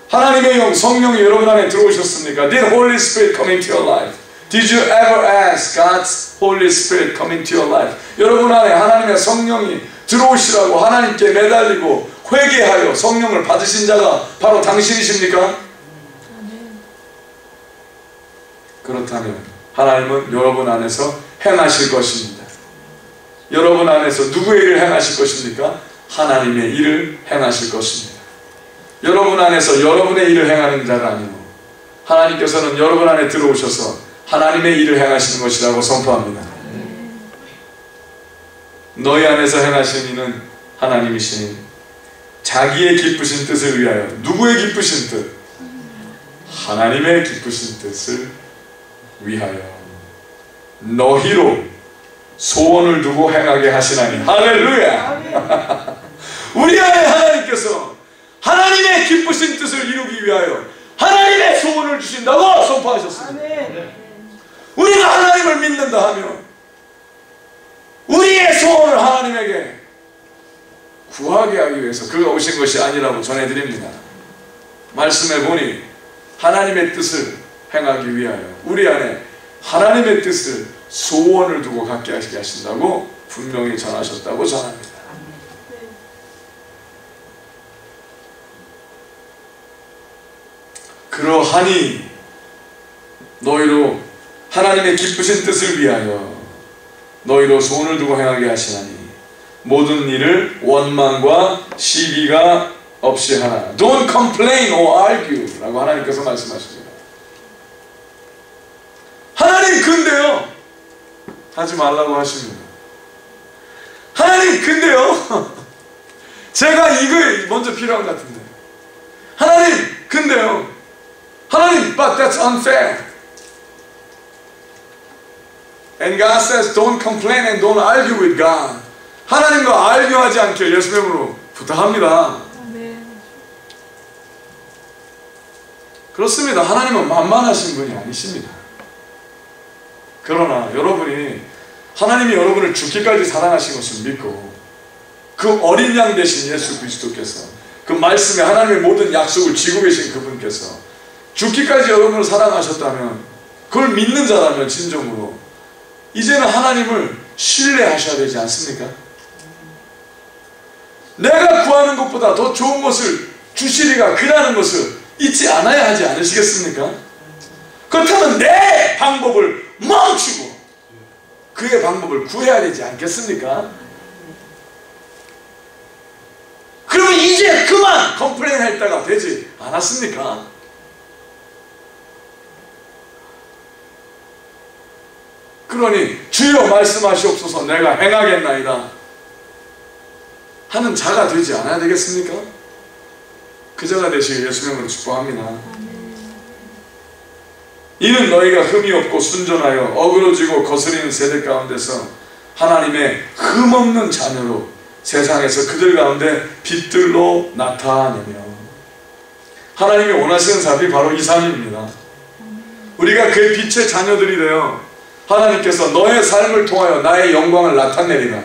[SPEAKER 3] 하나님의 영, 성령이 여러분 안에 들어오셨습니까? Did Holy Spirit come into your life? Did you ever ask God's Holy Spirit come into your life? 여러분 안에 하나님의 성령이 들어오시라고 하나님께 매달리고 회개하여 성령을 받으신 자가 바로 당신이십니까? 그렇다면 하나님은 여러분 안에서 행하실 것입니다. 여러분 안에서 누구의 일을 행하실 것입니까? 하나님의 일을 행하실 것입니다. 여러분 안에서 여러분의 일을 행하는 자가 아니고 하나님께서는 여러분 안에 들어오셔서 하나님의 일을 행하시는 것이라고 선포합니다. 너희 안에서 행하신 이는 하나님이시니 자기의 기쁘신 뜻을 위하여. 누구의 기쁘신 뜻? 하나님의 기쁘신 뜻을 위하여 너희로 소원을 두고 행하게 하시나니. 할렐루야. 우리 안에 하나님께서 하나님의 기쁘신 뜻을 이루기 위하여 하나님의 소원을 주신다고 선포하셨습니다. 우리가 하나님을 믿는다 하면 우리의 소원을 하나님에게 구하게 하기 위해서 그가 오신 것이 아니라고 전해드립니다. 말씀해 보니 하나님의 뜻을 행하기 위하여 우리 안에 하나님의 뜻을 소원을 두고 갖게 하시게 하신다고 분명히 전하셨다고 전합니다. 그러하니 너희로 하나님의 기쁘신 뜻을 위하여 너희로 소원을 두고 행하게 하시나니 모든 일을 원망과 시비가 없이 하라. Don't complain or argue 라고 하나님께서 말씀하십니다. 하나님 근데요 하지 말라고 하십니다. 하나님 근데요 제가 이거 먼저 필요한 것 같은데 하나님 근데요 하나님 but that's unfair. And God says don't complain and don't argue with God. 하나님과 알교하지 않게 예수의 이름으로 부탁합니다. 그렇습니다. 하나님은 만만하신 분이 아니십니다. 그러나 여러분이 하나님이 여러분을 죽기까지 사랑하신 것을 믿고 그 어린 양 되신 예수 그리스도께서 그 말씀에 하나님의 모든 약속을 쥐고 계신 그분께서 죽기까지 여러분을 사랑하셨다면, 그걸 믿는 자라면 진정으로 이제는 하나님을 신뢰하셔야 되지 않습니까? 내가 구하는 것보다 더 좋은 것을 주시리가 그라는 것을 잊지 않아야 하지 않으시겠습니까? 그렇다면 내 방법을 멈추고 그의 방법을 구해야 되지 않겠습니까? 그러면 이제 그만 컴플레인 할 때가 되지 않았습니까? 그러니 주여 말씀하시옵소서 내가 행하겠나이다 하는 자가 되지 않아야 되겠습니까? 그 자가 되시길 예수의 이름으로 축복합니다. 이는 너희가 흠이 없고 순전하여 어그러지고 거스리는 세대 가운데서 하나님의 흠없는 자녀로 세상에서 그들 가운데 빛들로 나타내며. 하나님이 원하시는 삶이 바로 이 삶입니다. 우리가 그의 빛의 자녀들이 되어 하나님께서 너의 삶을 통하여 나의 영광을 나타내리라.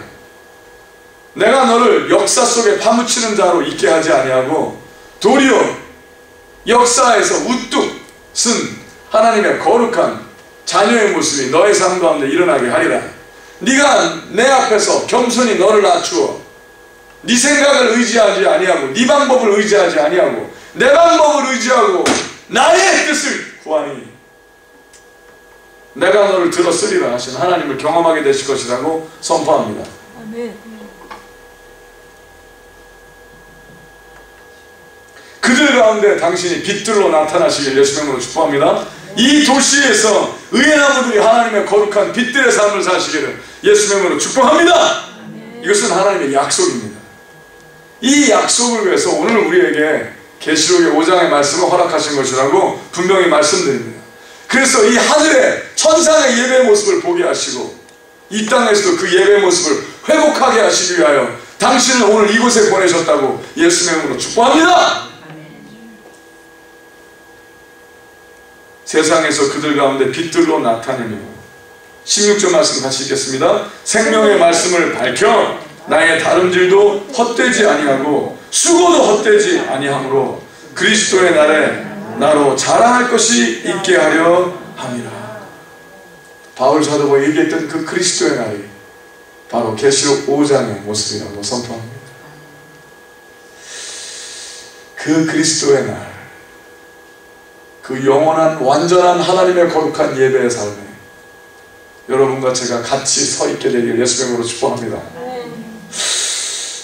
[SPEAKER 3] 내가 너를 역사 속에 파묻히는 자로 있게 하지 아니하고 도리어 역사에서 우뚝 쓴 하나님의 거룩한 자녀의 모습이 너의 삶 가운데 일어나게 하리라. 네가 내 앞에서 겸손히 너를 낮추어 네 생각을 의지하지 아니하고 네 방법을 의지하지 아니하고 내 방법을 의지하고 나의 뜻을 구하니 내가 너를 들었으리라 하신 하나님을 경험하게 되실 것이라고 선포합니다.
[SPEAKER 1] 아멘.
[SPEAKER 3] 그들 가운데 당신이 빛들로 나타나시길 예수의 이름으로 축복합니다. 이 도시에서 의의 나무들이 하나님의 거룩한 빛들의 삶을 사시기를 예수의 이름으로 축복합니다. 이것은 하나님의 약속입니다. 이 약속을 위해서 오늘 우리에게 계시록의 5장의 말씀을 허락하신 것이라고 분명히 말씀드립니다. 그래서 이 하늘의 천상의 예배의 모습을 보게 하시고 이 땅에서도 그 예배의 모습을 회복하게 하시기 위하여 당신을 오늘 이곳에 보내셨다고 예수의 이름으로 축복합니다. 세상에서 그들 가운데 빛들로 나타내며 16절 말씀 같이 읽겠습니다. 생명의 말씀을 밝혀 나의 다름질도 헛되지 아니하고 수고도 헛되지 아니하므로 그리스도의 날에 나로 자랑할 것이 있게 하려 함이라. 바울 사도가 얘기했던 그 그리스도의 날이 바로 계시록 5장의 모습이라고 선포합니다. 그 그리스도의 날, 그 영원한 완전한 하나님의 거룩한 예배의 삶에 여러분과 제가 같이 서 있게 되길 예수의 이름으로 축복합니다.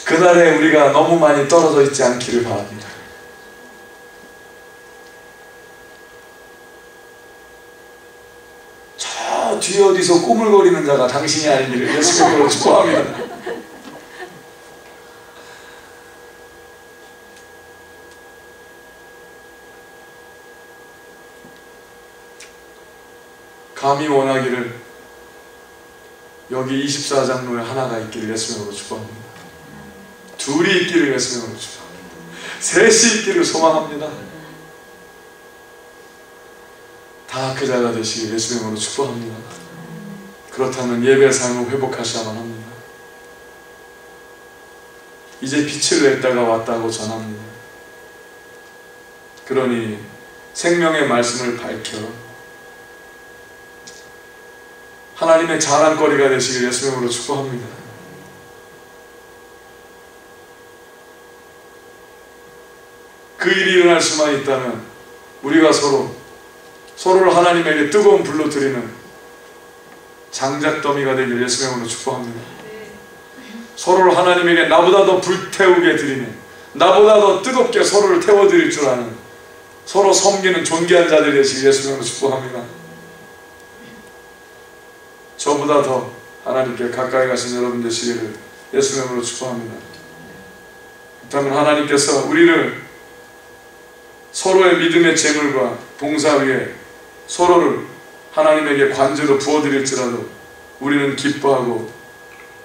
[SPEAKER 3] 그날에 우리가 너무 많이 떨어져 있지 않기를 바랍니다. 저 뒤에 어디서 꾸물거리는 자가 당신이 아니기를 예수의 이름으로 축복합니다. 감히 원하기를 여기 24장로에 하나가 있기를 예수의 이름으로 축복합니다. 둘이 있기를 예수의 이름으로 축복합니다. 셋이 있기를 소망합니다. 다 그 자가 되시길 예수의 이름으로 축복합니다. 그렇다면 예배의 삶을 회복하셔야만 합니다. 이제 빛을 낼 때가 왔다고 전합니다. 그러니 생명의 말씀을 밝혀 하나님의 자랑거리가 되시길 예수의 이름으로 축복합니다. 그 일이 일어날 수만 있다면 우리가 서로를 하나님에게 뜨거운 불로 드리는 장작더미가 되길 예수의 이름으로 축복합니다. 서로를 하나님에게 나보다 더 불태우게 드리는, 나보다 더 뜨겁게 서로를 태워드릴 줄 아는 서로 섬기는 존귀한 자들이 되시길 예수의 이름으로 축복합니다. 저보다 더 하나님께 가까이 가신 여러분 되시기를 예수의 이름으로 축복합니다. 그렇다면 하나님께서 우리를 서로의 믿음의 재물과 봉사 위에 서로를 하나님에게 관제로 부어드릴지라도 우리는 기뻐하고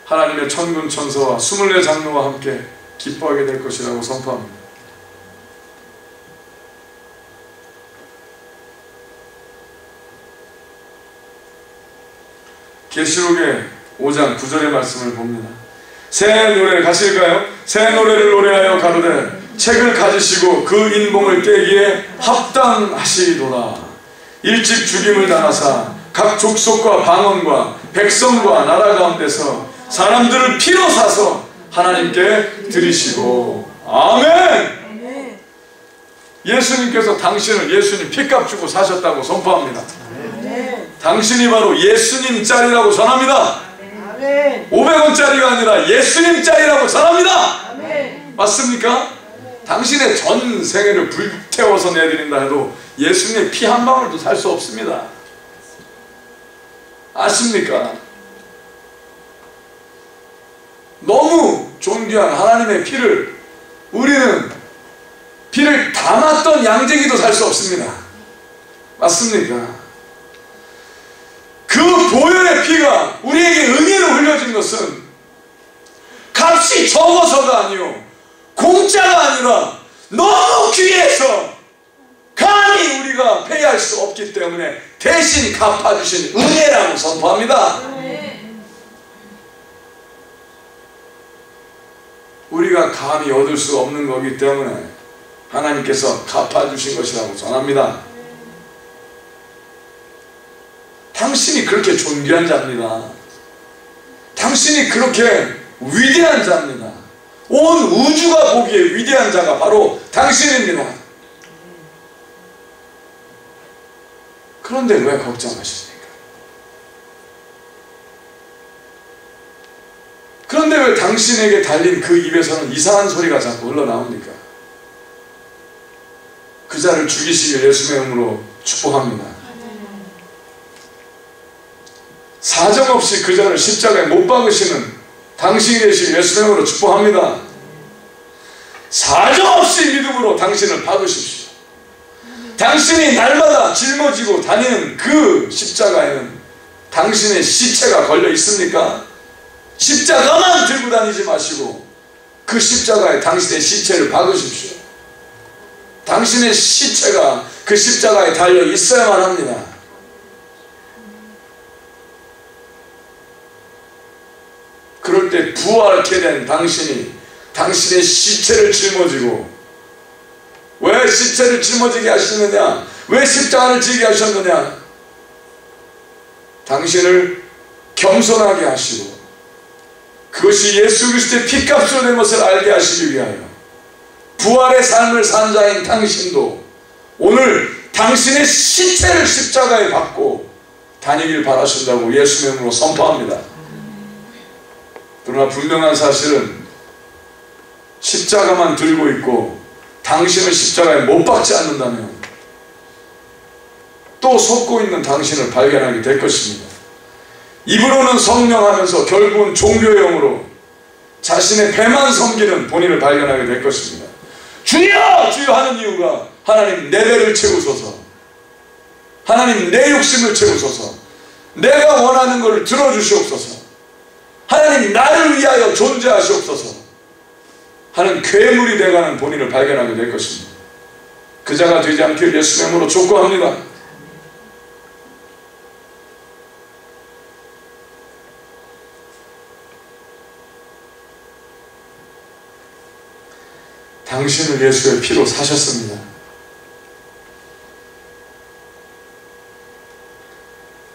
[SPEAKER 3] 하나님의 천군 천사와 24장로와 함께 기뻐하게 될 것이라고 선포합니다. 계시록의 5장 9절의 말씀을 봅니다. 새 노래 가실까요? 새 노래를 노래하여 가로되 책을 가지시고 그 인봉을 깨기에 합당하시도다. 일찍 죽임을 당하사 각 족속과 방언과 백성과 나라 가운데서 사람들을 피로 사서 하나님께 드리시고. 아멘. 예수님께서 당신을 예수님 피값 주고 사셨다고 선포합니다. 당신이 바로 예수님 짤이라고 전합니다. 500원짜리가 아니라 예수님 짤이라고 전합니다. 맞습니까? 당신의 전 생애를 불태워서 내드린다 해도 예수님의 피 한 방울도 살 수 없습니다. 아십니까? 너무 존귀한 하나님의 피를, 우리는 피를 담았던 양재기도 살 수 없습니다. 맞습니까? 그 보혈의 피가 우리에게 은혜로 흘려진 것은 값이 적어서가 아니요, 공짜가 아니라 너무 귀해서 감히 우리가 패할 수 없기 때문에 대신 갚아주신 은혜라고 선포합니다. 우리가 감히 얻을 수 없는 거기 때문에 하나님께서 갚아주신 것이라고 전합니다. 당신이 그렇게 존귀한 자입니다. 당신이 그렇게 위대한 자입니다. 온 우주가 보기에 위대한 자가 바로 당신입니다. 그런데 왜 걱정하십니까? 그런데 왜 당신에게 달린 그 입에서는 이상한 소리가 자꾸 흘러나옵니까? 그 자를 죽이시길 예수의 이름으로 축복합니다. 사정없이 그 자를 십자가에 못 박으시는 당신이 되시길 예수의 이름으로 축복합니다. 사정없이 믿음으로 당신을 박으십시오. 당신이 날마다 짊어지고 다니는 그 십자가에는 당신의 시체가 걸려 있습니까? 십자가만 들고 다니지 마시고 그 십자가에 당신의 시체를 박으십시오. 당신의 시체가 그 십자가에 달려 있어야만 합니다. 그럴 때 부활케 된 당신이 당신의 시체를 짊어지고, 왜 시체를 짊어지게 하시느냐? 왜 십자가를 지게 하셨느냐? 당신을 겸손하게 하시고 그것이 예수 그리스도의 피값으로 된 것을 알게 하시기 위하여 부활의 삶을 산 자인 당신도 오늘 당신의 시체를 십자가에 박고 다니길 바라신다고 예수의 이름으로 선포합니다. 그러나 분명한 사실은 십자가만 들고 있고 당신을 십자가에 못 박지 않는다면 또 속고 있는 당신을 발견하게 될 것입니다. 입으로는 성령하면서 결국은 종교형으로 자신의 배만 섬기는 본인을 발견하게 될 것입니다. 주여! 주여! 하는 이유가 하나님 내 배를 채우소서, 하나님 내 욕심을 채우소서, 내가 원하는 것을 들어주시옵소서, 하나님 나를 위하여 존재하시옵소서 하는 괴물이 돼가는 본인을 발견하게 될 것입니다. 그 자가 되지 않기를 예수의 이름으로 촉구합니다. 당신을 예수의 피로 사셨습니다.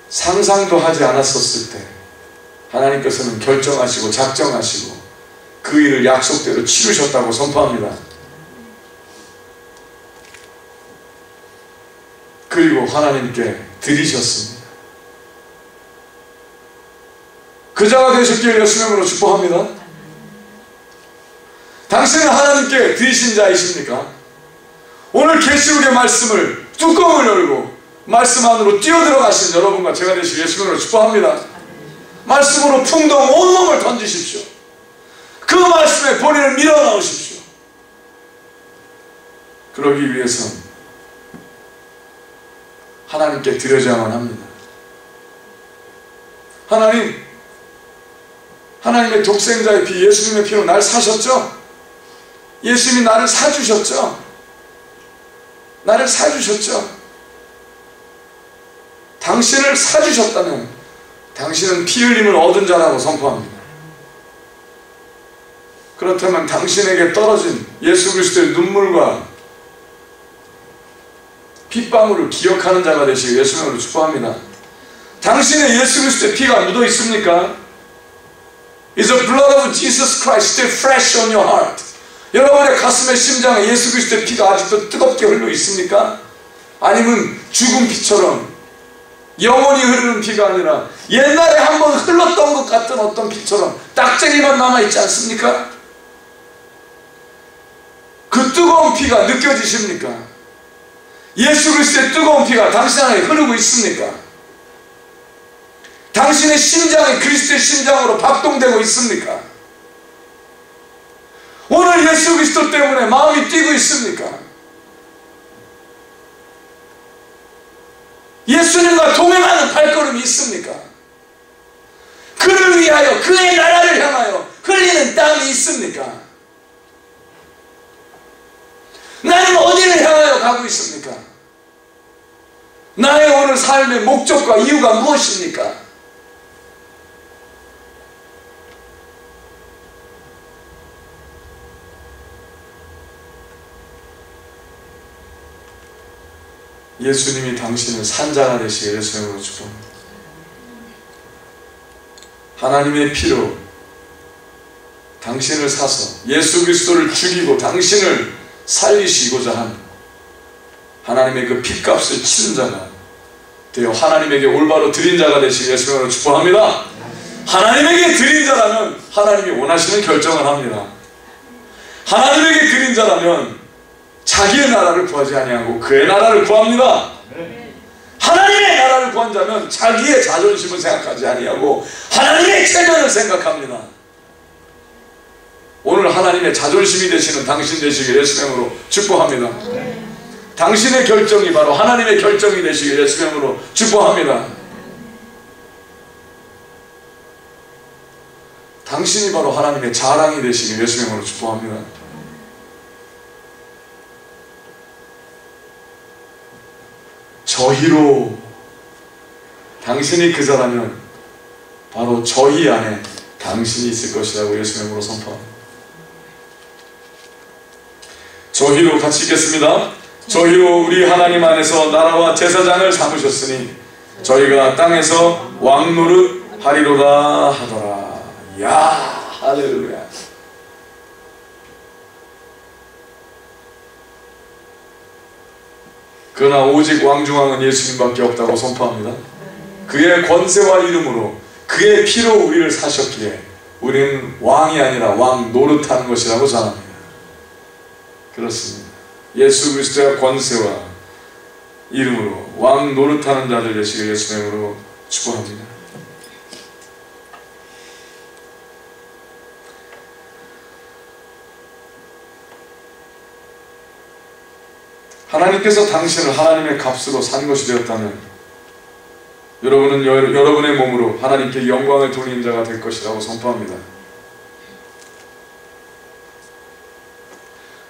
[SPEAKER 3] 상상도 하지 않았었을 때 하나님께서는 결정하시고 작정하시고 그 일을 약속대로 치르셨다고 선포합니다. 그리고 하나님께 드리셨습니다. 그 자가 되셨기를 예수의 이름으로 축복합니다. 당신은 하나님께 드리신 자이십니까? 오늘 계시록의 말씀을 뚜껑을 열고 말씀 안으로 뛰어들어가신 여러분과 제가 되시길 예수의 이름으로 축복합니다. 말씀으로 풍덩 온몸을 던지십시오. 그 말씀에 본인을 밀어넣으십시오. 그러기 위해서는 하나님께 드려야만 합니다. 하나님의 독생자의 피, 예수님의 피로 날 사셨죠? 예수님이 나를 사주셨죠? 나를 사주셨죠? 당신을 사주셨다면 당신은 피 흘림을 얻은 자라고 선포합니다. 그렇다면 당신에게 떨어진 예수 그리스도의 눈물과 핏방울을 기억하는 자가 되시길 예수의 이름으로 축복합니다. 당신의 예수 그리스도의 피가 묻어 있습니까? Is the blood of Jesus Christ still fresh on your heart? 여러분의 가슴의 심장에 예수 그리스도의 피가 아직도 뜨겁게 흘러 있습니까? 아니면 죽은 피처럼 영원히 흐르는 피가 아니라 옛날에 한번 흘렀던 것 같은 어떤 피처럼 딱쟁이만 남아있지 않습니까? 그 뜨거운 피가 느껴지십니까? 예수 그리스도의 뜨거운 피가 당신 안에 흐르고 있습니까? 당신의 심장이 그리스도의 심장으로 박동되고 있습니까? 오늘 예수 그리스도 때문에 마음이 뛰고 있습니까? 예수님과 동행하는 발걸음이 있습니까? 그를 위하여 그의 나라를 향하여 흘리는 땀이 있습니까? 나는 어디를 향하여 가고 있습니까? 나의 오늘 삶의 목적과 이유가 무엇입니까? 예수님이 당신의 산자가 되시길 예수의 이름으로 축복합니다. 하나님의 피로 당신을 사서 예수 그리스도를 죽이고 당신을 살리시고자 한 하나님의 그 핏값을 치른 자가 되어 하나님에게 올바로 드린 자가 되시길 예수의 이름으로 축복합니다. 하나님에게 드린 자라면 하나님이 원하시는 결정을 합니다. 하나님에게 드린 자라면 자기의 나라를 구하지 아니하고 그의 나라를 구합니다. 하나님의 나라를 구한 자면 자기의 자존심을 생각하지 아니하고 하나님의 체면을 생각합니다. 오늘 하나님의 자존심이 되시는 당신 되시길 예수의 이름으로 축복합니다. 당신의 결정이 바로 하나님의 결정이 되시길 예수의 이름으로 축복합니다. 당신이 바로 하나님의 자랑이 되시길 예수의 이름으로 축복합니다. 저희로 당신이 그자라면 바로 저희 안에 당신이 있을 것이라고 예수의 이름으로 선포합니다. 저희로 같이 읽겠습니다. 저희로 우리 하나님 안에서 나라와 제사장을 삼으셨으니 저희가 땅에서 왕노릇 하리로다 하더라. 야, 할렐루야. 그러나 오직 왕중왕은 예수님밖에 없다고 선포합니다. 그의 권세와 이름으로 그의 피로 우리를 사셨기에 우리는 왕이 아니라 왕 노릇하는 것이라고 전합니다. 그렇습니다. 예수 그리스도의 권세와 이름으로 왕 노릇하는 자들 되시길 예수의 이름으로 축복합니다. 하나님께서 당신을 하나님의 값으로 산 것이 되었다면 여러분은 여러분의 몸으로 하나님께 영광을 돌리는 자가 될 것이라고 선포합니다.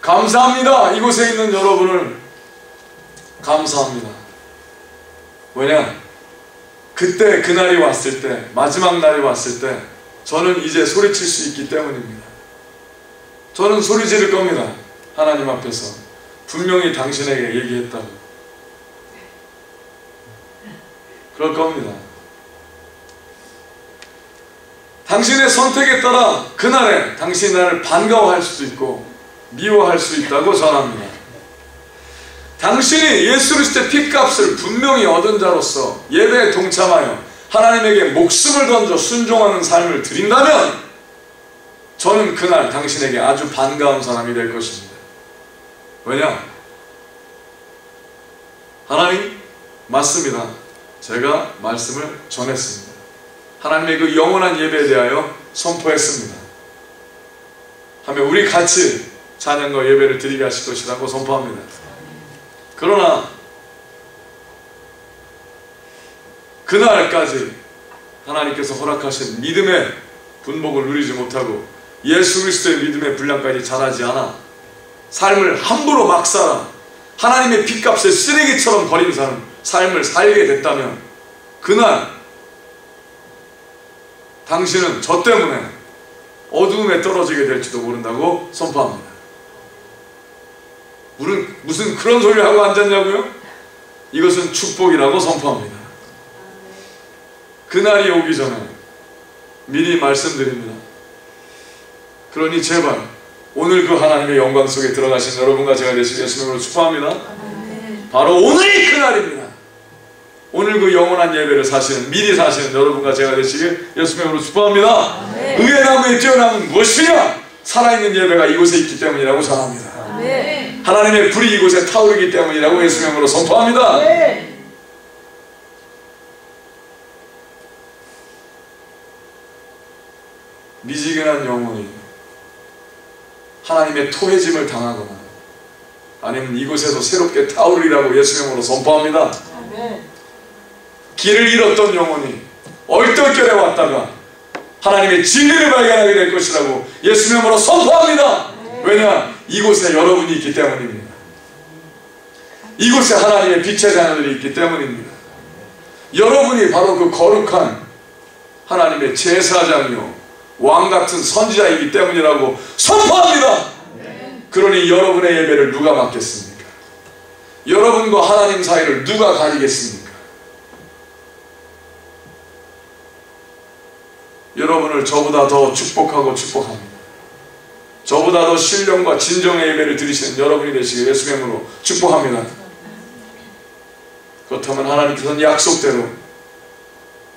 [SPEAKER 3] 감사합니다. 이곳에 있는 여러분을 감사합니다. 왜냐? 그때 그날이 왔을 때, 마지막 날이 왔을 때 저는 이제 소리칠 수 있기 때문입니다. 저는 소리 지를 겁니다. 하나님 앞에서 분명히 당신에게 얘기했다고. 그럴 겁니다. 당신의 선택에 따라 그날에 당신이 나를 반가워할 수도 있고 미워할 수 있다고 전합니다. 당신이 예수 그리스도의 핏값을 분명히 얻은 자로서 예배에 동참하여 하나님에게 목숨을 던져 순종하는 삶을 드린다면 저는 그날 당신에게 아주 반가운 사람이 될 것입니다. 왜냐? 하나님, 맞습니다. 제가 말씀을 전했습니다. 하나님의 그 영원한 예배에 대하여 선포했습니다. 하며 우리 같이 찬양과 예배를 드리게 하실 것이라고 선포합니다. 그러나 그날까지 하나님께서 허락하신 믿음의 분복을 누리지 못하고 예수 그리스도의 믿음의 분량까지 자라지 않아 삶을 함부로 막 살아 하나님의 핏값을 쓰레기처럼 버린 삶을 살게 됐다면 그날 당신은 저 때문에 어두움에 떨어지게 될지도 모른다고 선포합니다. 무슨 그런 소리를 하고 앉았냐고요? 이것은 축복이라고 선포합니다. 그날이 오기 전에 미리 말씀드립니다. 그러니 제발 오늘 그 하나님의 영광 속에 들어가신 여러분과 제가 되시길 예수님으로 축복합니다. 바로 오늘이 그날입니다. 오늘 그 영원한 예배를 사시는, 미리 사시는 여러분과 제가 되시길 예수님으로 축복합니다. 의의 나무에 뛰어남은 무엇이냐? 살아있는 예배가 이곳에 있기 때문이라고 전합니다. 하나님의 불이 이곳에 타오르기 때문이라고 예수님으로 선포합니다. 미지근한 영혼이 하나님의 토해짐을 당하거나 아니면 이곳에서 새롭게 타오르리라고 예수님으로 선포합니다. 길을 잃었던 영혼이 얼떨결에 왔다가 하나님의 진리를 발견하게 될 것이라고 예수님으로 선포합니다. 왜냐? 이곳에 여러분이 있기 때문입니다. 이곳에 하나님의 빛의 자녀들이 있기 때문입니다. 여러분이 바로 그 거룩한 하나님의 제사장이요 왕같은 선지자이기 때문이라고 선포합니다. 그러니 여러분의 예배를 누가 맡겠습니까? 여러분과 하나님 사이를 누가 가리겠습니까? 여러분을 저보다 더 축복하고 축복합니다. 저보다 더 신령과 진정의 예배를 드리시는 여러분이 되시길 예수의 이름으로 축복합니다. 그렇다면 하나님께서는 약속대로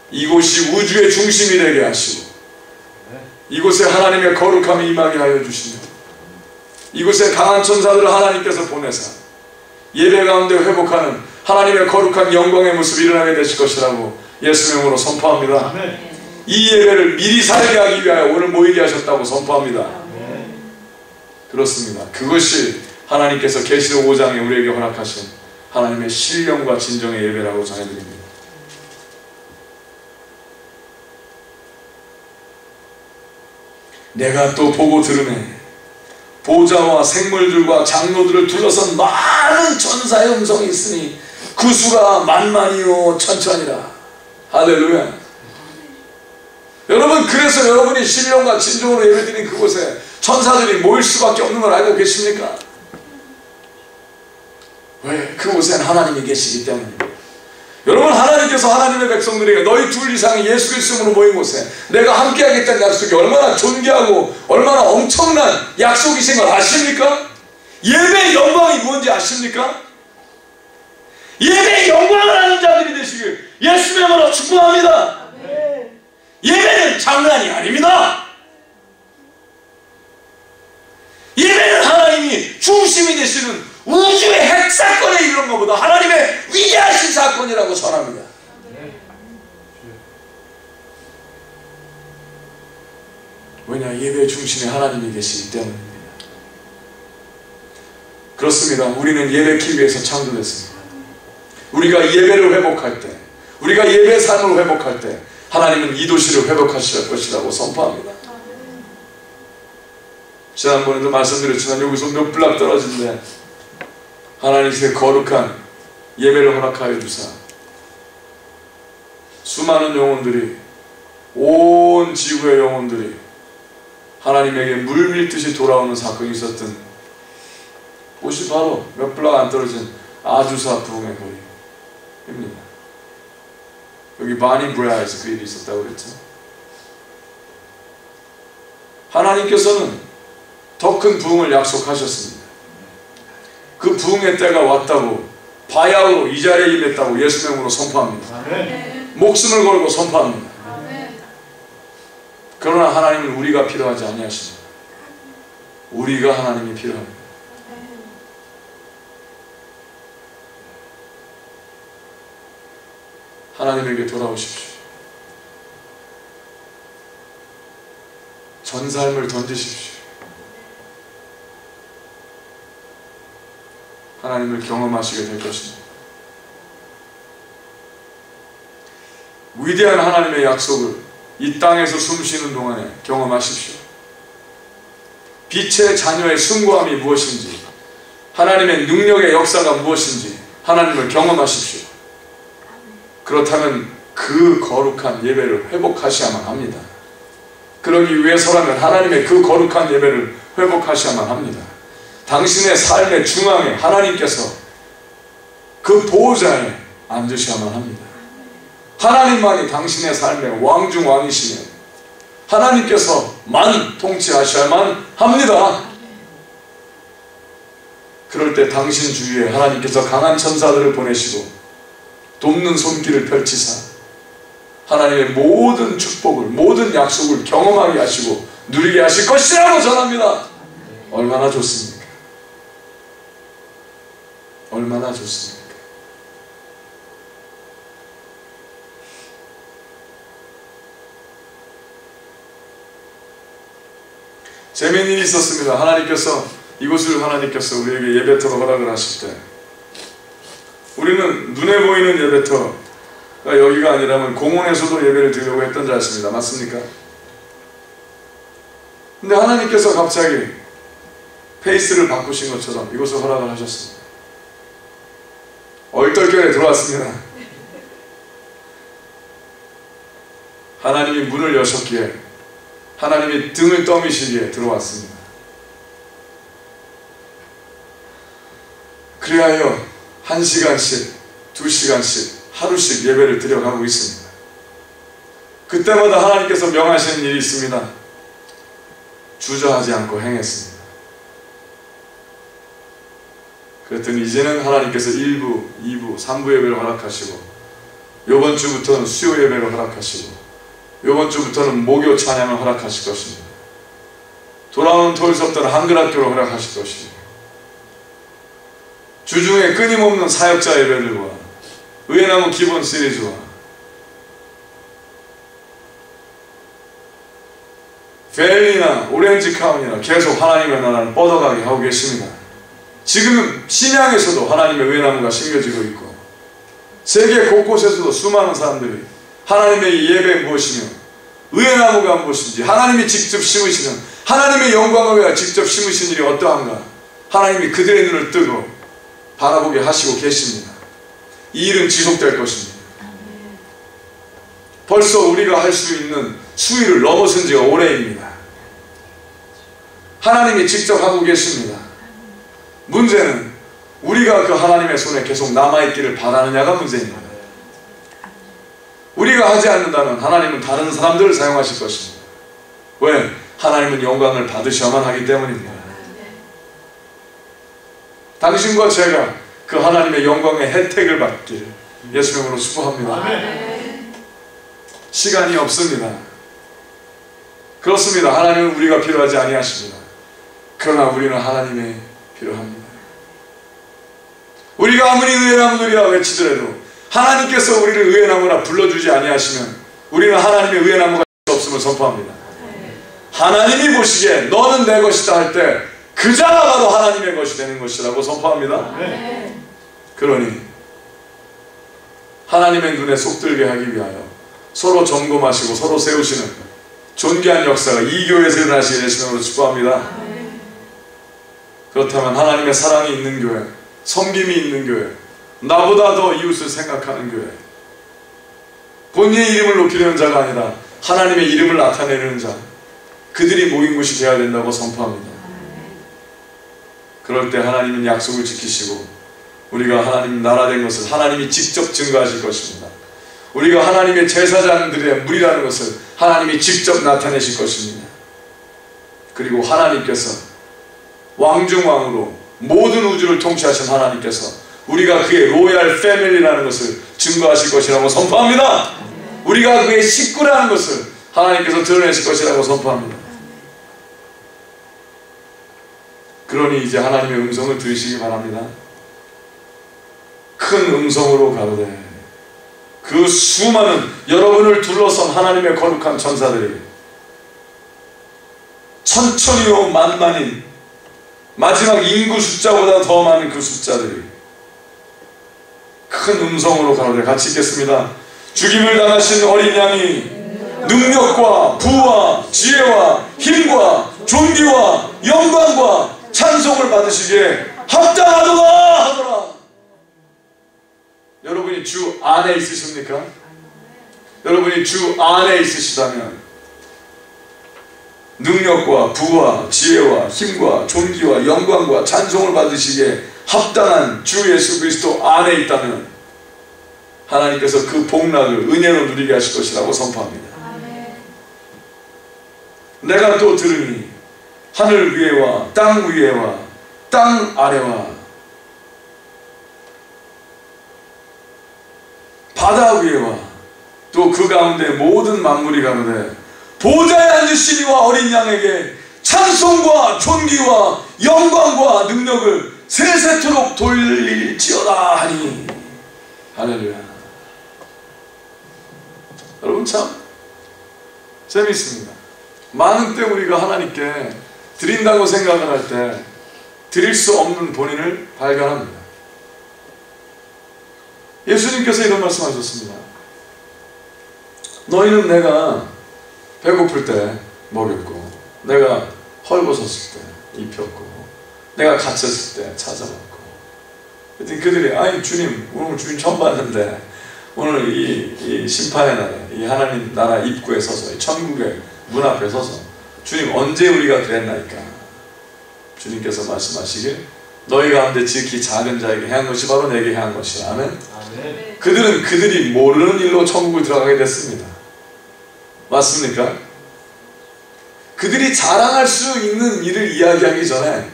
[SPEAKER 3] 이곳이 우주의 중심이 되게 하시고 이곳에 하나님의 거룩함이 임하게 하여 주시며 이곳에 강한 천사들을 하나님께서 보내사 예배 가운데 회복하는 하나님의 거룩한 영광의 모습이 일어나게 되실 것이라고 예수의 이름으로 선포합니다. 이 예배를 미리 살게 하기 위하여 오늘 모이게 하셨다고 선포합니다. 그렇습니다. 그것이 하나님께서 계시록 5장에 우리에게 허락하신 하나님의 신령과 진정의 예배라고 전해드립니다. 내가 또 보고 들으네 보좌와 생물들과 장로들을 둘러선 많은 천사의 음성이 있으니 그 수가 만만이요 천천이라. 할렐루야. 여러분, 그래서 여러분이 신령과 진정으로 예배드린 그곳에 천사들이 모일 수밖에 없는 걸 알고 계십니까? 왜? 그곳엔 하나님이 계시기 때문입니다. 여러분, 하나님께서 하나님의 백성들에게 너희 둘 이상이 예수 그리스도로 모인 곳에 내가 함께하겠다는 약속이 얼마나 존귀하고 얼마나 엄청난 약속이신 걸 아십니까? 예배의 영광이 무엇인지 아십니까? 예배의 영광을 하는 자들이 되시길 예수의 이름으로 축복합니다. 예배는 장난이 아닙니다. 예배는 하나님이 중심이 되시는 우주의 핵사건에 이런 것보다 하나님의 위대하신 사건이라고 전합니다. 왜냐? 예배의 중심에 하나님이 계시기 때문입니다. 그렇습니다. 우리는 예배하기 위해서 창조됐습니다. 우리가 예배를 회복할 때, 우리가 예배 삶을 회복할 때 하나님은 이 도시를 회복하실 것이라고 선포합니다. 지난번에도 말씀드렸지만 여기서 몇 블락 떨어진데 하나님의 거룩한 예배를 허락하여 주사 수많은 영혼들이, 온 지구의 영혼들이 하나님에게 물밀듯이 돌아오는 사건이 있었던 곳이 바로 몇 블락 안 떨어진 아주사 부흥의 거리입니다. 여기 바니브라에서 그 일이 있었다고 그랬죠. 하나님께서는 더 큰 부흥을 약속하셨습니다. 그 부흥의 때가 왔다고 바야흐로 이 자리에 임했다고 예수 이름으로 선포합니다. 목숨을 걸고 선포합니다. 그러나 하나님은 우리가 필요하지 아니하십니다. 우리가 하나님이 필요합니다. 하나님에게 돌아오십시오. 전 삶을 던지십시오. 하나님을 경험하시게 될 것입니다. 위대한 하나님의 약속을 이 땅에서 숨쉬는 동안에 경험하십시오. 빛의 자녀의 숭고함이 무엇인지, 하나님의 능력의 역사가 무엇인지 하나님을 경험하십시오. 그렇다면 그 거룩한 예배를 회복하셔야만 합니다. 그러기 위해서라면 하나님의 그 거룩한 예배를 회복하셔야만 합니다. 당신의 삶의 중앙에 하나님께서 그 보호자에 앉으셔야만 합니다. 하나님만이 당신의 삶의 왕중 왕이시며 하나님께서만 통치하셔야만 합니다. 그럴 때 당신 주위에 하나님께서 강한 천사들을 보내시고 돕는 손길을 펼치사 하나님의 모든 축복을, 모든 약속을 경험하게 하시고 누리게 하실 것이라고 전합니다. 얼마나 좋습니까? 얼마나 좋습니까? 재미있는 일이 있었습니다. 이곳을 하나님께서 우리에게 예배터로 허락을 하실 때 우리는 눈에 보이는 예배터가 여기가 아니라면 공원에서도 예배를 드리려고 했던 자였습니다. 맞습니까? 근데 하나님께서 갑자기 페이스를 바꾸신 것처럼 이곳을 허락을 하셨습니다. 얼떨결에 들어왔습니다. 하나님이 문을 여셨기에 하나님이 등을 떠미시기에 들어왔습니다. 그리하여 1시간씩, 2시간씩, 하루씩 예배를 드려가고 있습니다. 그때마다 하나님께서 명하시는 일이 있습니다. 주저하지 않고 행했습니다. 그랬더니 이제는 하나님께서 1부, 2부, 3부 예배를 허락하시고 요번 주부터는 수요 예배를 허락하시고 요번 주부터는 목요 찬양을 허락하실 것입니다. 돌아오는 토요일서부터는 한글학교를 허락하실 것입니다. 주중에 끊임없는 사역자 예배들과 의회나무 기본 시리즈와 벨리나 오렌지 카운티나 계속 하나님의 나라를 뻗어가게 하고 계십니다. 지금 신양에서도 하나님의 의회나무가 심겨지고 있고 세계 곳곳에서도 수많은 사람들이 하나님의 예배 무엇이며 의회나무가 무엇인지 하나님이 직접 심으시는 하나님의 영광을 위하여 직접 심으신 일이 어떠한가 하나님이 그들의 눈을 뜨고 바라보게 하시고 계십니다. 이 일은 지속될 것입니다. 벌써 우리가 할 수 있는 수위를 넘어선 지가 오래입니다. 하나님이 직접 하고 계십니다. 문제는 우리가 그 하나님의 손에 계속 남아있기를 바라느냐가 문제입니다. 우리가 하지 않는다면 하나님은 다른 사람들을 사용하실 것입니다. 왜? 하나님은 영광을 받으셔야만 하기 때문입니다. 당신과 제가 그 하나님의 영광의 혜택을 받기를 예수 이름으로 축복합니다. 시간이 없습니다. 그렇습니다. 하나님은 우리가 필요하지 아니하십니다. 그러나 우리는 하나님이 필요합니다. 우리가 아무리 의회나무들이라 외치더라도 하나님께서 우리를 의회나무라 불러주지 아니하시면 우리는 하나님의 의회나무가 없음을 선포합니다. 하나님이 보시기에 너는 내 것이다 할 때 그 자가 바로 하나님의 것이 되는 것이라고 선포합니다. 그러니 하나님의 눈에 쏙들게 하기 위하여 서로 점검하시고 서로 세우시는 존귀한 역사가 이 교회에서 일어나시게 되시는 것으로 축복합니다. 그렇다면 하나님의 사랑이 있는 교회, 섬김이 있는 교회, 나보다 더 이웃을 생각하는 교회, 본인의 이름을 높이려는 자가 아니라 하나님의 이름을 나타내려는 자, 그들이 모인 곳이 되어야 된다고 선포합니다. 그럴 때 하나님은 약속을 지키시고 우리가 하나님 나라 된 것을 하나님이 직접 증거하실 것입니다. 우리가 하나님의 제사장들의 무리라는 것을 하나님이 직접 나타내실 것입니다. 그리고 하나님께서 왕중왕으로 모든 우주를 통치하신 하나님께서 우리가 그의 로얄 패밀리라는 것을 증거하실 것이라고 선포합니다. 우리가 그의 식구라는 것을 하나님께서 드러내실 것이라고 선포합니다. 그러니 이제 하나님의 음성을 들으시기 바랍니다. 큰 음성으로 가로되 그 수많은 여러분을 둘러선 하나님의 거룩한 천사들이 천천히요 만만인 마지막 인구 숫자보다 더 많은 그 숫자들이 큰 음성으로 가로되 같이 읽겠습니다. 죽임을 당하신 어린 양이 능력과 부와 지혜와 힘과 존귀와 영광과 찬송을 받으시기에 합당하도다 하더라. 여러분이 주 안에 있으십니까? 여러분이 주 안에 있으시다면 능력과 부와 지혜와 힘과 존귀와 영광과 찬송을 받으시기에 합당한 주 예수 그리스도 안에 있다면 하나님께서 그 복락을 은혜로 누리게 하실 것이라고 선포합니다. 내가 또 들으니 하늘 위에와 땅 위에와 땅 아래와 바다 위에와 또 그 가운데 모든 만물이 가로되 보좌에 앉으신 이와 어린 양에게 찬송과 존귀와 영광과 능력을 세세토록 돌릴지어다 하니. 할렐루야. 여러분 참 재미있습니다. 많은 때 우리가 하나님께 드린다고 생각을 할 때 드릴 수 없는 본인을 발견합니다. 예수님께서 이런 말씀하셨습니다. 너희는 내가 배고플 때 먹였고 내가 헐벗었을 때 입혔고 내가 갇혔을 때 찾아봤고. 그들이 아니 주님 오늘 주님 처음 봤는데 오늘 이 심판의 날에 이 하나님 나라 입구에 서서 이 천국의 문 앞에 서서 주님 언제 우리가 그랬나이까. 주님께서 말씀하시길 너희 가운데 지극히 작은 자에게 행한 것이 바로 내게 행한 것이라. 아멘. 그들은 그들이 모르는 일로 천국을 들어가게 됐습니다. 맞습니까? 그들이 자랑할 수 있는 일을 이야기하기 전에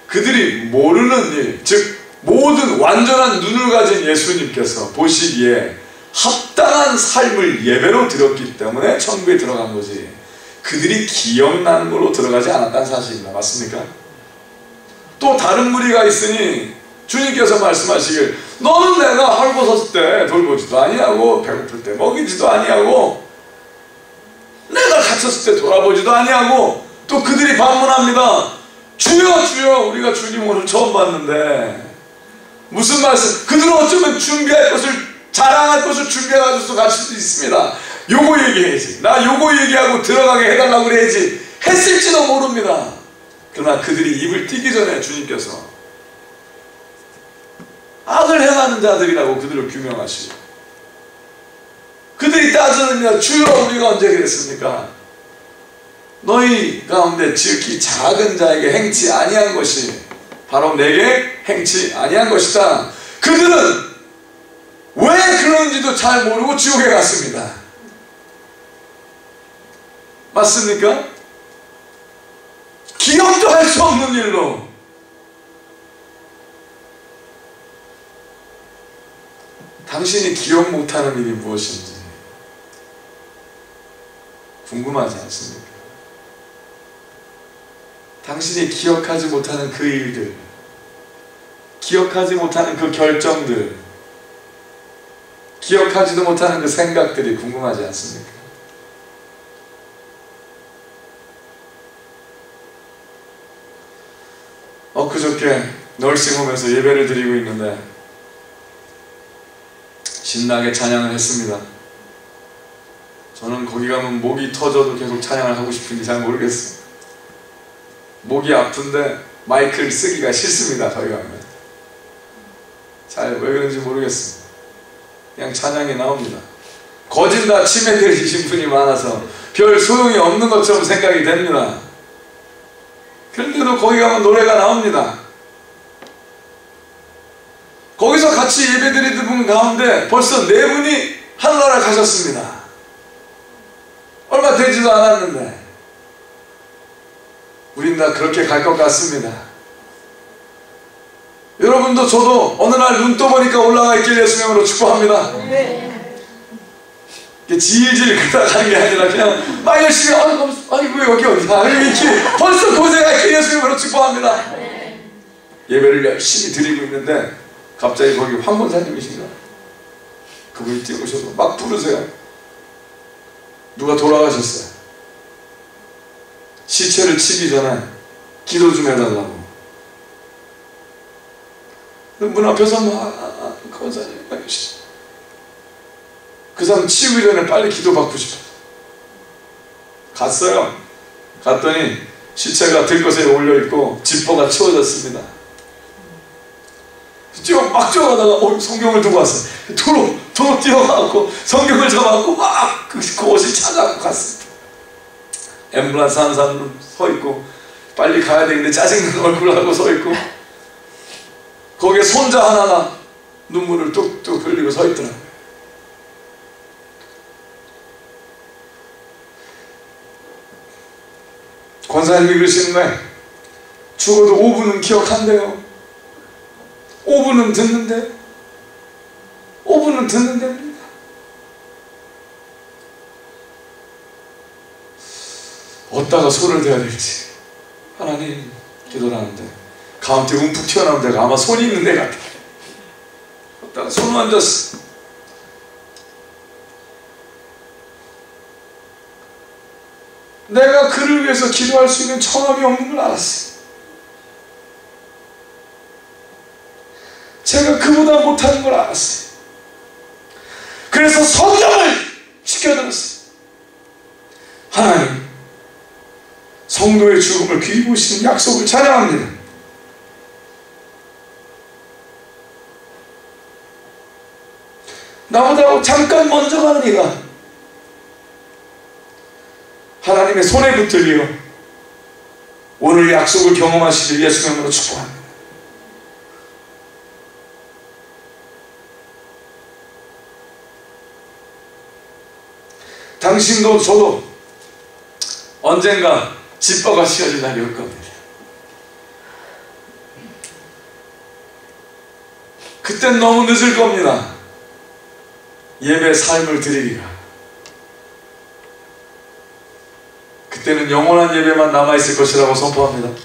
[SPEAKER 3] 그들이 모르는 일, 즉 모든 완전한 눈을 가진 예수님께서 보시기에 합당한 삶을 예배로 드렸기 때문에 천국에 들어간 거지 그들이 기억나는 걸로 들어가지 않았다는 사실입니다. 맞습니까? 또 다른 무리가 있으니 주님께서 말씀하시길 너는 내가 헐벗었을 때 돌보지도 아니하고 배고플 때 먹이지도 아니하고 내가 갇혔을 때 돌아보지도 아니하고. 또 그들이 반문합니다. 주여 주여 우리가 주님 오늘 처음 봤는데. 무슨 말씀? 그들은 어쩌면 준비할 것을 자랑할 것을 준비해가지고 갈 수도 있습니다. 요거 얘기해야지 나 요거 얘기하고 들어가게 해달라고 그래야지 했을지도 모릅니다. 그러나 그들이 입을 띄기 전에 주님께서 악을 행하는 자들이라고 그들을 규명하시고 그들이 따지느냐 주여 우리가 언제 그랬습니까? 너희 가운데 지극히 작은 자에게 행치 아니한 것이 바로 내게 행치 아니한 것이다. 그들은 왜 그런지도 잘 모르고 지옥에 갔습니다. 맞습니까? 기억도 할 수 없는 일로. 당신이 기억 못하는 일이 무엇인지 궁금하지 않습니까? 당신이 기억하지 못하는 그 일들, 기억하지 못하는 그 결정들, 기억하지도 못하는 그 생각들이 궁금하지 않습니까? 엊그저께 널싱홈에서 예배를 드리고 있는데 신나게 찬양을 했습니다. 저는 거기 가면 목이 터져도 계속 찬양을 하고 싶은지 잘 모르겠어요. 목이 아픈데 마이크를 쓰기가 싫습니다. 거기 가면 잘 왜 그런지 모르겠습니다. 그냥 찬양이 나옵니다. 거진 다 치매 들으신 분이 많아서 별 소용이 없는 것처럼 생각이 됩니다. 그런데도 거기 가면 노래가 나옵니다. 거기서 같이 예배드리던 분 가운데 벌써 4분이 하늘나라 가셨습니다. 얼마 되지도 않았는데 우린 다 그렇게 갈 것 같습니다. 여러분도 저도 어느 날 눈 떠보니까 올라가 있길 예수 이름으로 축복합니다. 질질 긁다 가는 게 아니라 그냥 막 열심히 아이고 여기 어디야 이렇게 벌써 고생할 길 예수 이름으로 축복합니다. 예배를 열심히 드리고 있는데 갑자기 거기 황본사님이신가? 그분이 뛰어오셔서 막 부르세요. 누가 돌아가셨어요. 시체를 치기 전에 기도 좀 해달라고. 문 앞에서 막 권사님 그 사람 치우기 전에 빨리 기도받고 싶어. 갔어요. 갔더니 시체가 들것에 올려있고 지퍼가 치워졌습니다. 막 뛰어가다가 성경을 두고 왔어요. 도로 뛰어가고 성경을 잡아갖고 막 그 옷을 찾아갖고 갔습니다. 앰뷸런스 하는 사람은 서 있고, 빨리 가야 되는데 짜증나는 얼굴하고 서 있고, 거기에 손자 하나가 눈물을 뚝뚝 흘리고 서 있더라고요. 권사님이 그러시는데, 죽어도 5분은 기억한대요. 5분은 듣는데, 5분은 듣는답니다. 어디다가 손을 대야 될지 하나님 기도를 하는데, 가운데 움푹 튀어나온 데가 아마 손이 있는 데 같아. 어디다가 손을 얹었어. 내가 그를 위해서 기도할 수 있는 청함이 없는 걸 알았어요. 제가 그보다 못하는 걸 알았어요. 그래서 성경을 지켜들었어요. 하나님, 성도의 죽음을 귀히 보시는 약속을 찬양합니다. 나보다 잠깐 먼저 가는 이가 하나님의 손에 붙들려 오늘 약속을 경험하시길 예수 이름으로 축복합니다. 당신도 저도 언젠가 집버가 씌어질 날이 올 겁니다. 그땐 너무 늦을 겁니다. 예배 삶을 드리기가. 그때는 영원한 예배만 남아있을 것이라고 선포합니다.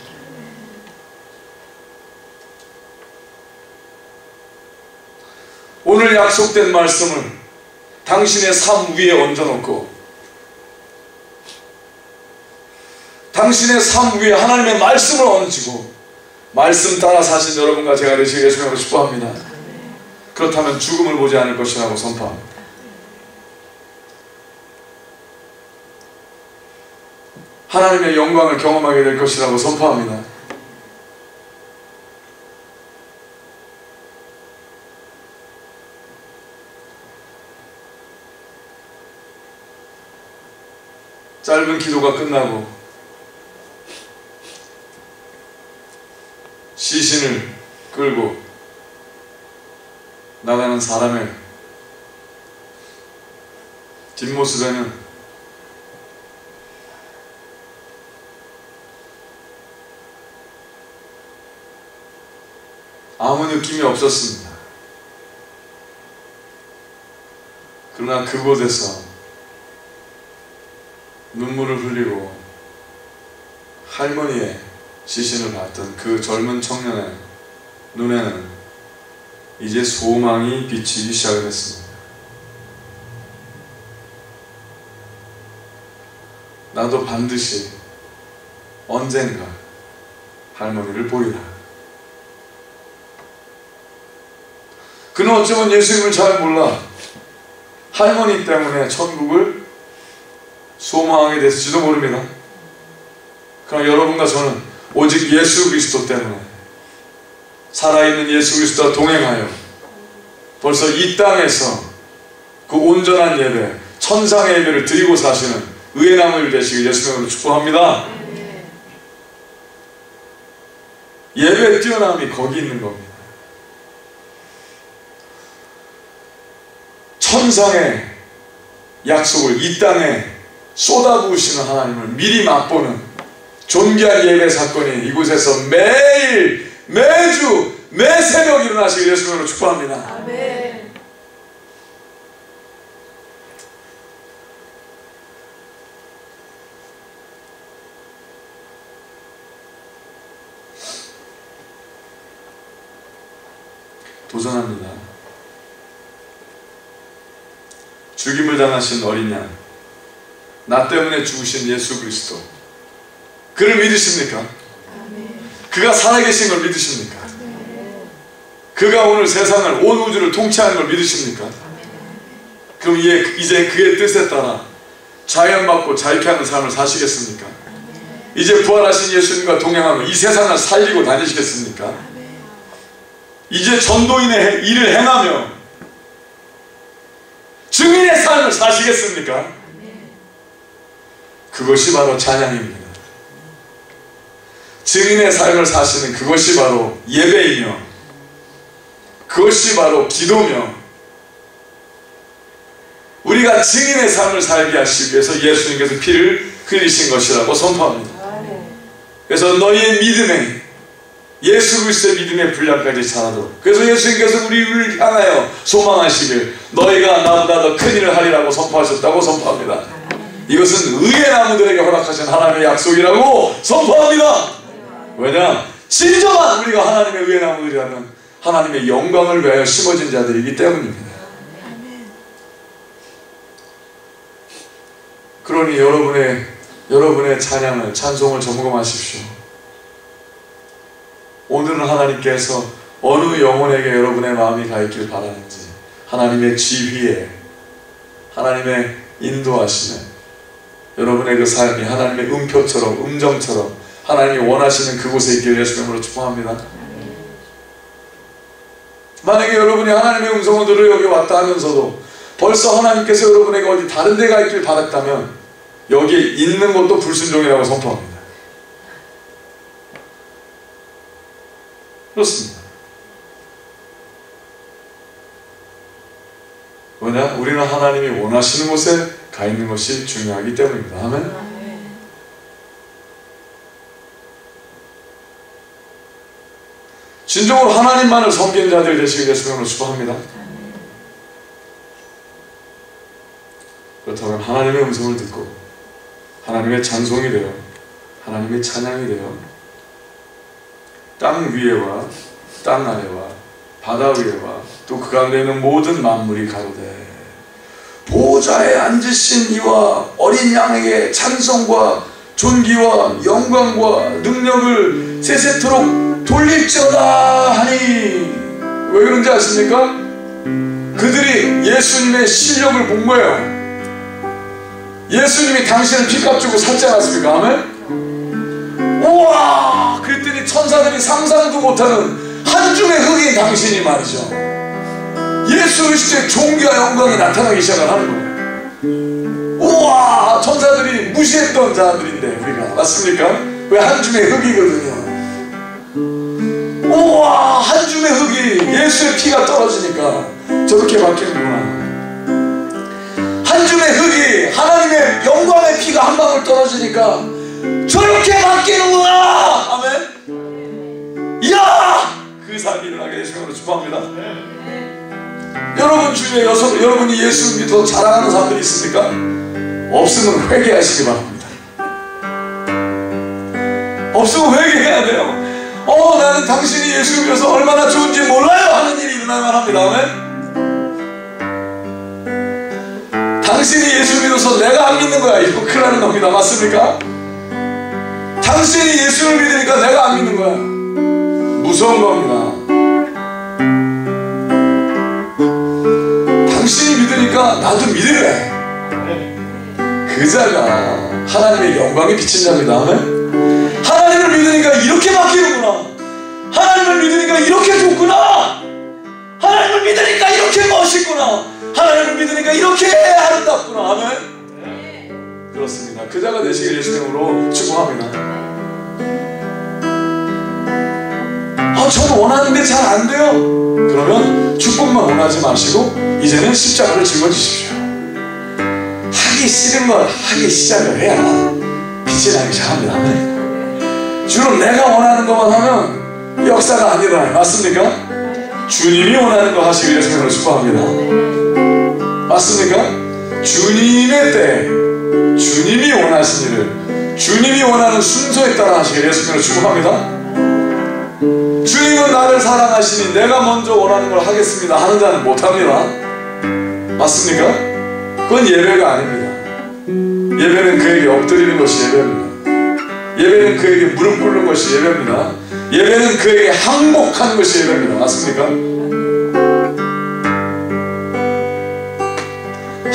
[SPEAKER 3] 오늘 약속된 말씀을 당신의 삶 위에 얹어놓고, 당신의 삶 위에 하나님의 말씀을 얹고 말씀 따라 사신 여러분과 제가 되시길 예수님으로 축복합니다. 그렇다면 죽음을 보지 않을 것이라고 선포합니다. 하나님의 영광을 경험하게 될 것이라고 선포합니다. 짧은 기도가 끝나고 시신을 끌고 나가는 사람의 뒷모습에는 아무 느낌이 없었습니다. 그러나 그곳에서 눈물을 흘리고 할머니의 시신을 봤던 그 젊은 청년의 눈에는 이제 소망이 비치기 시작했습니다. 나도 반드시 언젠가 할머니를 보이라. 그는 어쩌면 예수님을 잘 몰라 할머니 때문에 천국을 소망하게 됐을지도 모릅니다. 그러나 여러분과 저는 오직 예수 그리스도 때문에, 살아있는 예수 그리스도와 동행하여 벌써 이 땅에서 그 온전한 예배, 천상의 예배를 드리고 사시는 의의 나무일 되시길 예수님으로 축복합니다. 예배의 뛰어남이 거기 있는 겁니다. 천상의 약속을 이 땅에 쏟아부으시는 하나님을 미리 맛보는 존귀한 예배 사건이 이곳에서 매일, 매주, 매 새벽 일어나시길 예수님으로 축복합니다. 아멘. 도전합니다. 죽임을 당하신 어린 양, 나 때문에 죽으신 예수 그리스도, 그를 믿으십니까? 그가 살아계신 걸 믿으십니까? 그가 오늘 세상을, 온 우주를 통치하는 걸 믿으십니까? 그럼 이제 그의 뜻에 따라 자연받고 자유케 하는 삶을 사시겠습니까? 이제 부활하신 예수님과 동행하며 이 세상을 살리고 다니시겠습니까? 이제 전도인의 일을 행하며 증인의 삶을 사시겠습니까? 그것이 바로 찬양입니다. 증인의 삶을 사시는 그것이 바로 예배이며 그것이 바로 기도며 우리가 증인의 삶을 살게 하시기 위해서 예수님께서 피를 흘리신 것이라고 선포합니다. 그래서 너희의 믿음에 예수 그리스도의 믿음의 분량까지 자라도록 그래서 예수님께서 우리를 향하여 소망하시길 너희가 나보다 더 큰 일을 하리라고 선포하셨다고 선포합니다. 이것은 의의 나무들에게 허락하신 하나님의 약속이라고 선포합니다. 왜냐? 진정한 우리가 하나님의 의의 나무들이라는 하나님의 영광을 위하여 심어진 자들이기 때문입니다. 그러니 여러분의 찬양을 찬송을 점검하십시오. 오늘은 하나님께서 어느 영혼에게 여러분의 마음이 가 있길 바라는지 하나님의 지휘에 하나님의 인도하심에 여러분의 그 삶이 하나님의 음표처럼 음정처럼 하나님이 원하시는 그곳에 있기를 예수님으로 축복합니다. 만약에 여러분이 하나님의 음성을 들으러 여기 왔다 하면서도 벌써 하나님께서 여러분에게 어디 다른 데 가 있길 바랐다면 여기에 있는 것도 불순종이라고 선포합니다. 그렇습니다. 왜냐? 우리는 하나님이 원하시는 곳에 가 있는 것이 중요하기 때문입니다. 아멘? 진정으로 하나님만을 섬기는 자들이 되시길 예수님으로 축복합니다. 그렇다면 하나님의 음성을 듣고 하나님의 찬송이 되어 하나님의 찬양이 되어 땅 위에와 땅 아래와 바다 위에와 또 그 가운데 있는 모든 만물이 가로되 보호자에 앉으신 이와 어린 양에게 찬송과 존귀와 영광과 능력을 세세토록 돌릴지어다 하니 왜 그런지 아십니까? 그들이 예수님의 실력을 본 거예요. 예수님이 당신을 피값 주고 샀지 않았습니까? 아멘? 우와! 그랬더니 천사들이 상상도 못하는 한 줌의 흙인 당신이 말이죠. 예수 그리스도의 존귀와 영광이 나타나기 시작하는 거예요. 우와! 천사들이 무시했던 자들인데 우리가 맞습니까? 왜 한 줌의 흙이거든요. 우와! 한 줌의 흙이 예수의 피가 떨어지니까 저렇게 바뀌는구나. 한 줌의 흙이 하나님의 영광의 피가 한 방울 떨어지니까 저렇게 바뀌는구나. 아멘. 이야! 그 삶이 일어나게 되시면 축복합니다. 여러분 주위에 여러분이 예수를 믿어 자랑하는 사람들이 있습니까? 없으면 회개하시기 바랍니다. 없으면 회개해야 돼요. 나는 당신이 예수를 믿어서 얼마나 좋은지 몰라요 하는 일이 일어나야만 합니다. 아멘. 당신이 예수를 믿어서 내가 안 믿는 거야 이거 큰일 나는 겁니다. 맞습니까? 당신이 예수를 믿으니까 내가 안 믿는 거야. 무서운 겁니다. 당신이 믿으니까 나도 믿을래. 그 자가 하나님의 영광에 비친 자입니다. 아멘? 하나님을 믿으니까 이렇게 바뀌는구나. 하나님을 믿으니까 이렇게 좋구나. 하나님을 믿으니까 이렇게 멋있구나. 하나님을 믿으니까 이렇게 아름답구나. 아멘? 그렇습니다. 그 자가 되시길 예수님으로 축복합니다. 저는 원하는데 잘 안 돼요. 그러면 축복만 원하지 마시고 이제는 십자가를 짊어지십시오. 하기 싫은 걸 하기 시작을 해야 빛이 나기 시작합니다. 주로 내가 원하는 것만 하면 역사가 안 일어나요. 맞습니까? 주님이 원하는 거 하시길 예수님으로 축복합니다. 맞습니까? 주님의 때 주님이 원하신 일을 주님이 원하는 순서에 따라 하시길 예수님으로 축복합니다. 주님은 나를 사랑하시니 내가 먼저 원하는 걸 하겠습니다 하는 자는 못합니다. 맞습니까? 그건 예배가 아닙니다. 예배는 그에게 엎드리는 것이 예배입니다. 예배는 그에게 무릎 꿇는 것이 예배입니다. 예배는 그에게 항복하는 것이 예배입니다. 맞습니까?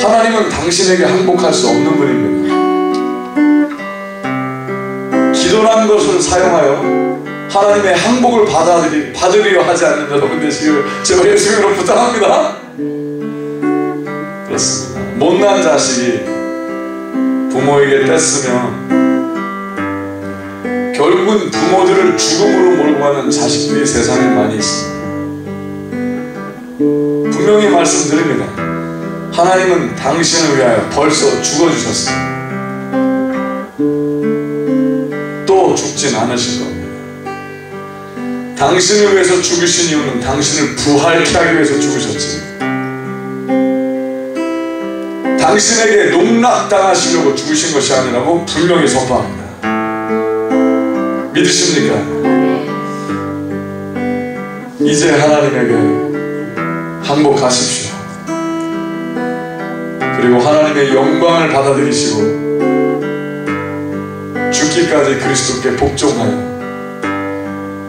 [SPEAKER 3] 하나님은 당신에게 항복할 수 없는 분입니다. 기도라는 것을 사용하여 하나님의 항복을 받으려 하지 않는 여러분 되시길 제가 예수님으로 부탁합니다. 그렇습니다. 못난 자식이 부모에게 뗐으면 결국은 부모들을 죽음으로 몰고 가는 자식들이 세상에 많이 있습니다. 분명히 말씀드립니다. 하나님은 당신을 위하여 벌써 죽어주셨습니다. 또 죽진 않으실 겁니다. 당신을 위해서 죽으신 이유는 당신을 부활케 하기 위해서 죽으셨지, 당신에게 농락당하시려고 죽으신 것이 아니라고 분명히 선포합니다. 믿으십니까? 이제 하나님에게 항복하십시오. 그리고 하나님의 영광을 받아들이시고 죽기까지 그리스도께 복종하여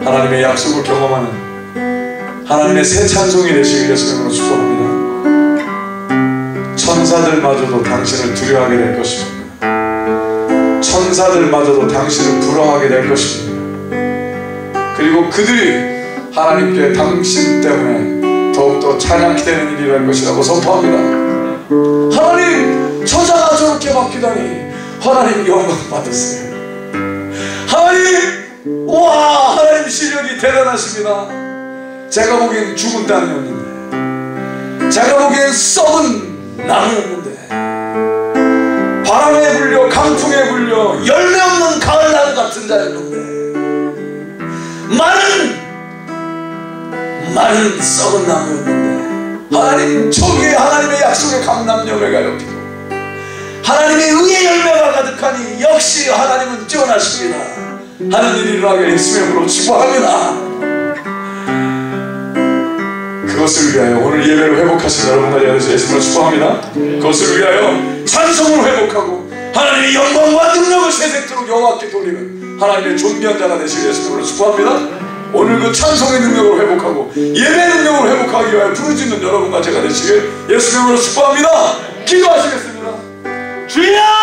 [SPEAKER 3] 하나님의 약속을 경험하는 하나님의 새 찬송이 되시길 예수님으로 축복합니다. 천사들마저도 당신을 두려워하게 될 것입니다. 천사들마저도 당신을 부러워하게 될 것입니다. 그리고 그들이 하나님께 당신 때문에 더욱더 찬양케 되는 일이 될 것이라고 선포합니다. 하나님, 저자가 저렇게 바뀌다니 하나님 영광 받으세요. 하나님, 와, 하나님 실력이 대단하십니다. 제가 보기엔 죽은 땅이었는데, 제가 보기엔 썩은 나무였는데, 바람에 불려 강풍에 불려 열매 없는 가을나무 같은 자였는데, 많은 썩은 나무였는데, 하나님, 저기에 하나님의 약속의 감람열매가 엮이고 하나님의 의의 열매가 가득하니 역시 하나님은 뛰어나십니다 하는 일이 일어나게 예수님의 이름으로 축복합니다. 그것을 위하여 오늘 예배를 회복하신 여러분과 예수님으로 축복합니다. 그것을 위하여 찬송을 회복하고 하나님의 영광과 능력을 세세토록 여호와께 돌리는 하나님의 존귀한 자가 되실 예수님으로 축복합니다. 오늘 그 찬송의 능력을 회복하고 예배의 능력을 회복하기 위하여 부르짖는 여러분과 제가 되시길 예수님으로 축복합니다. 기도하시겠습니다. 주여!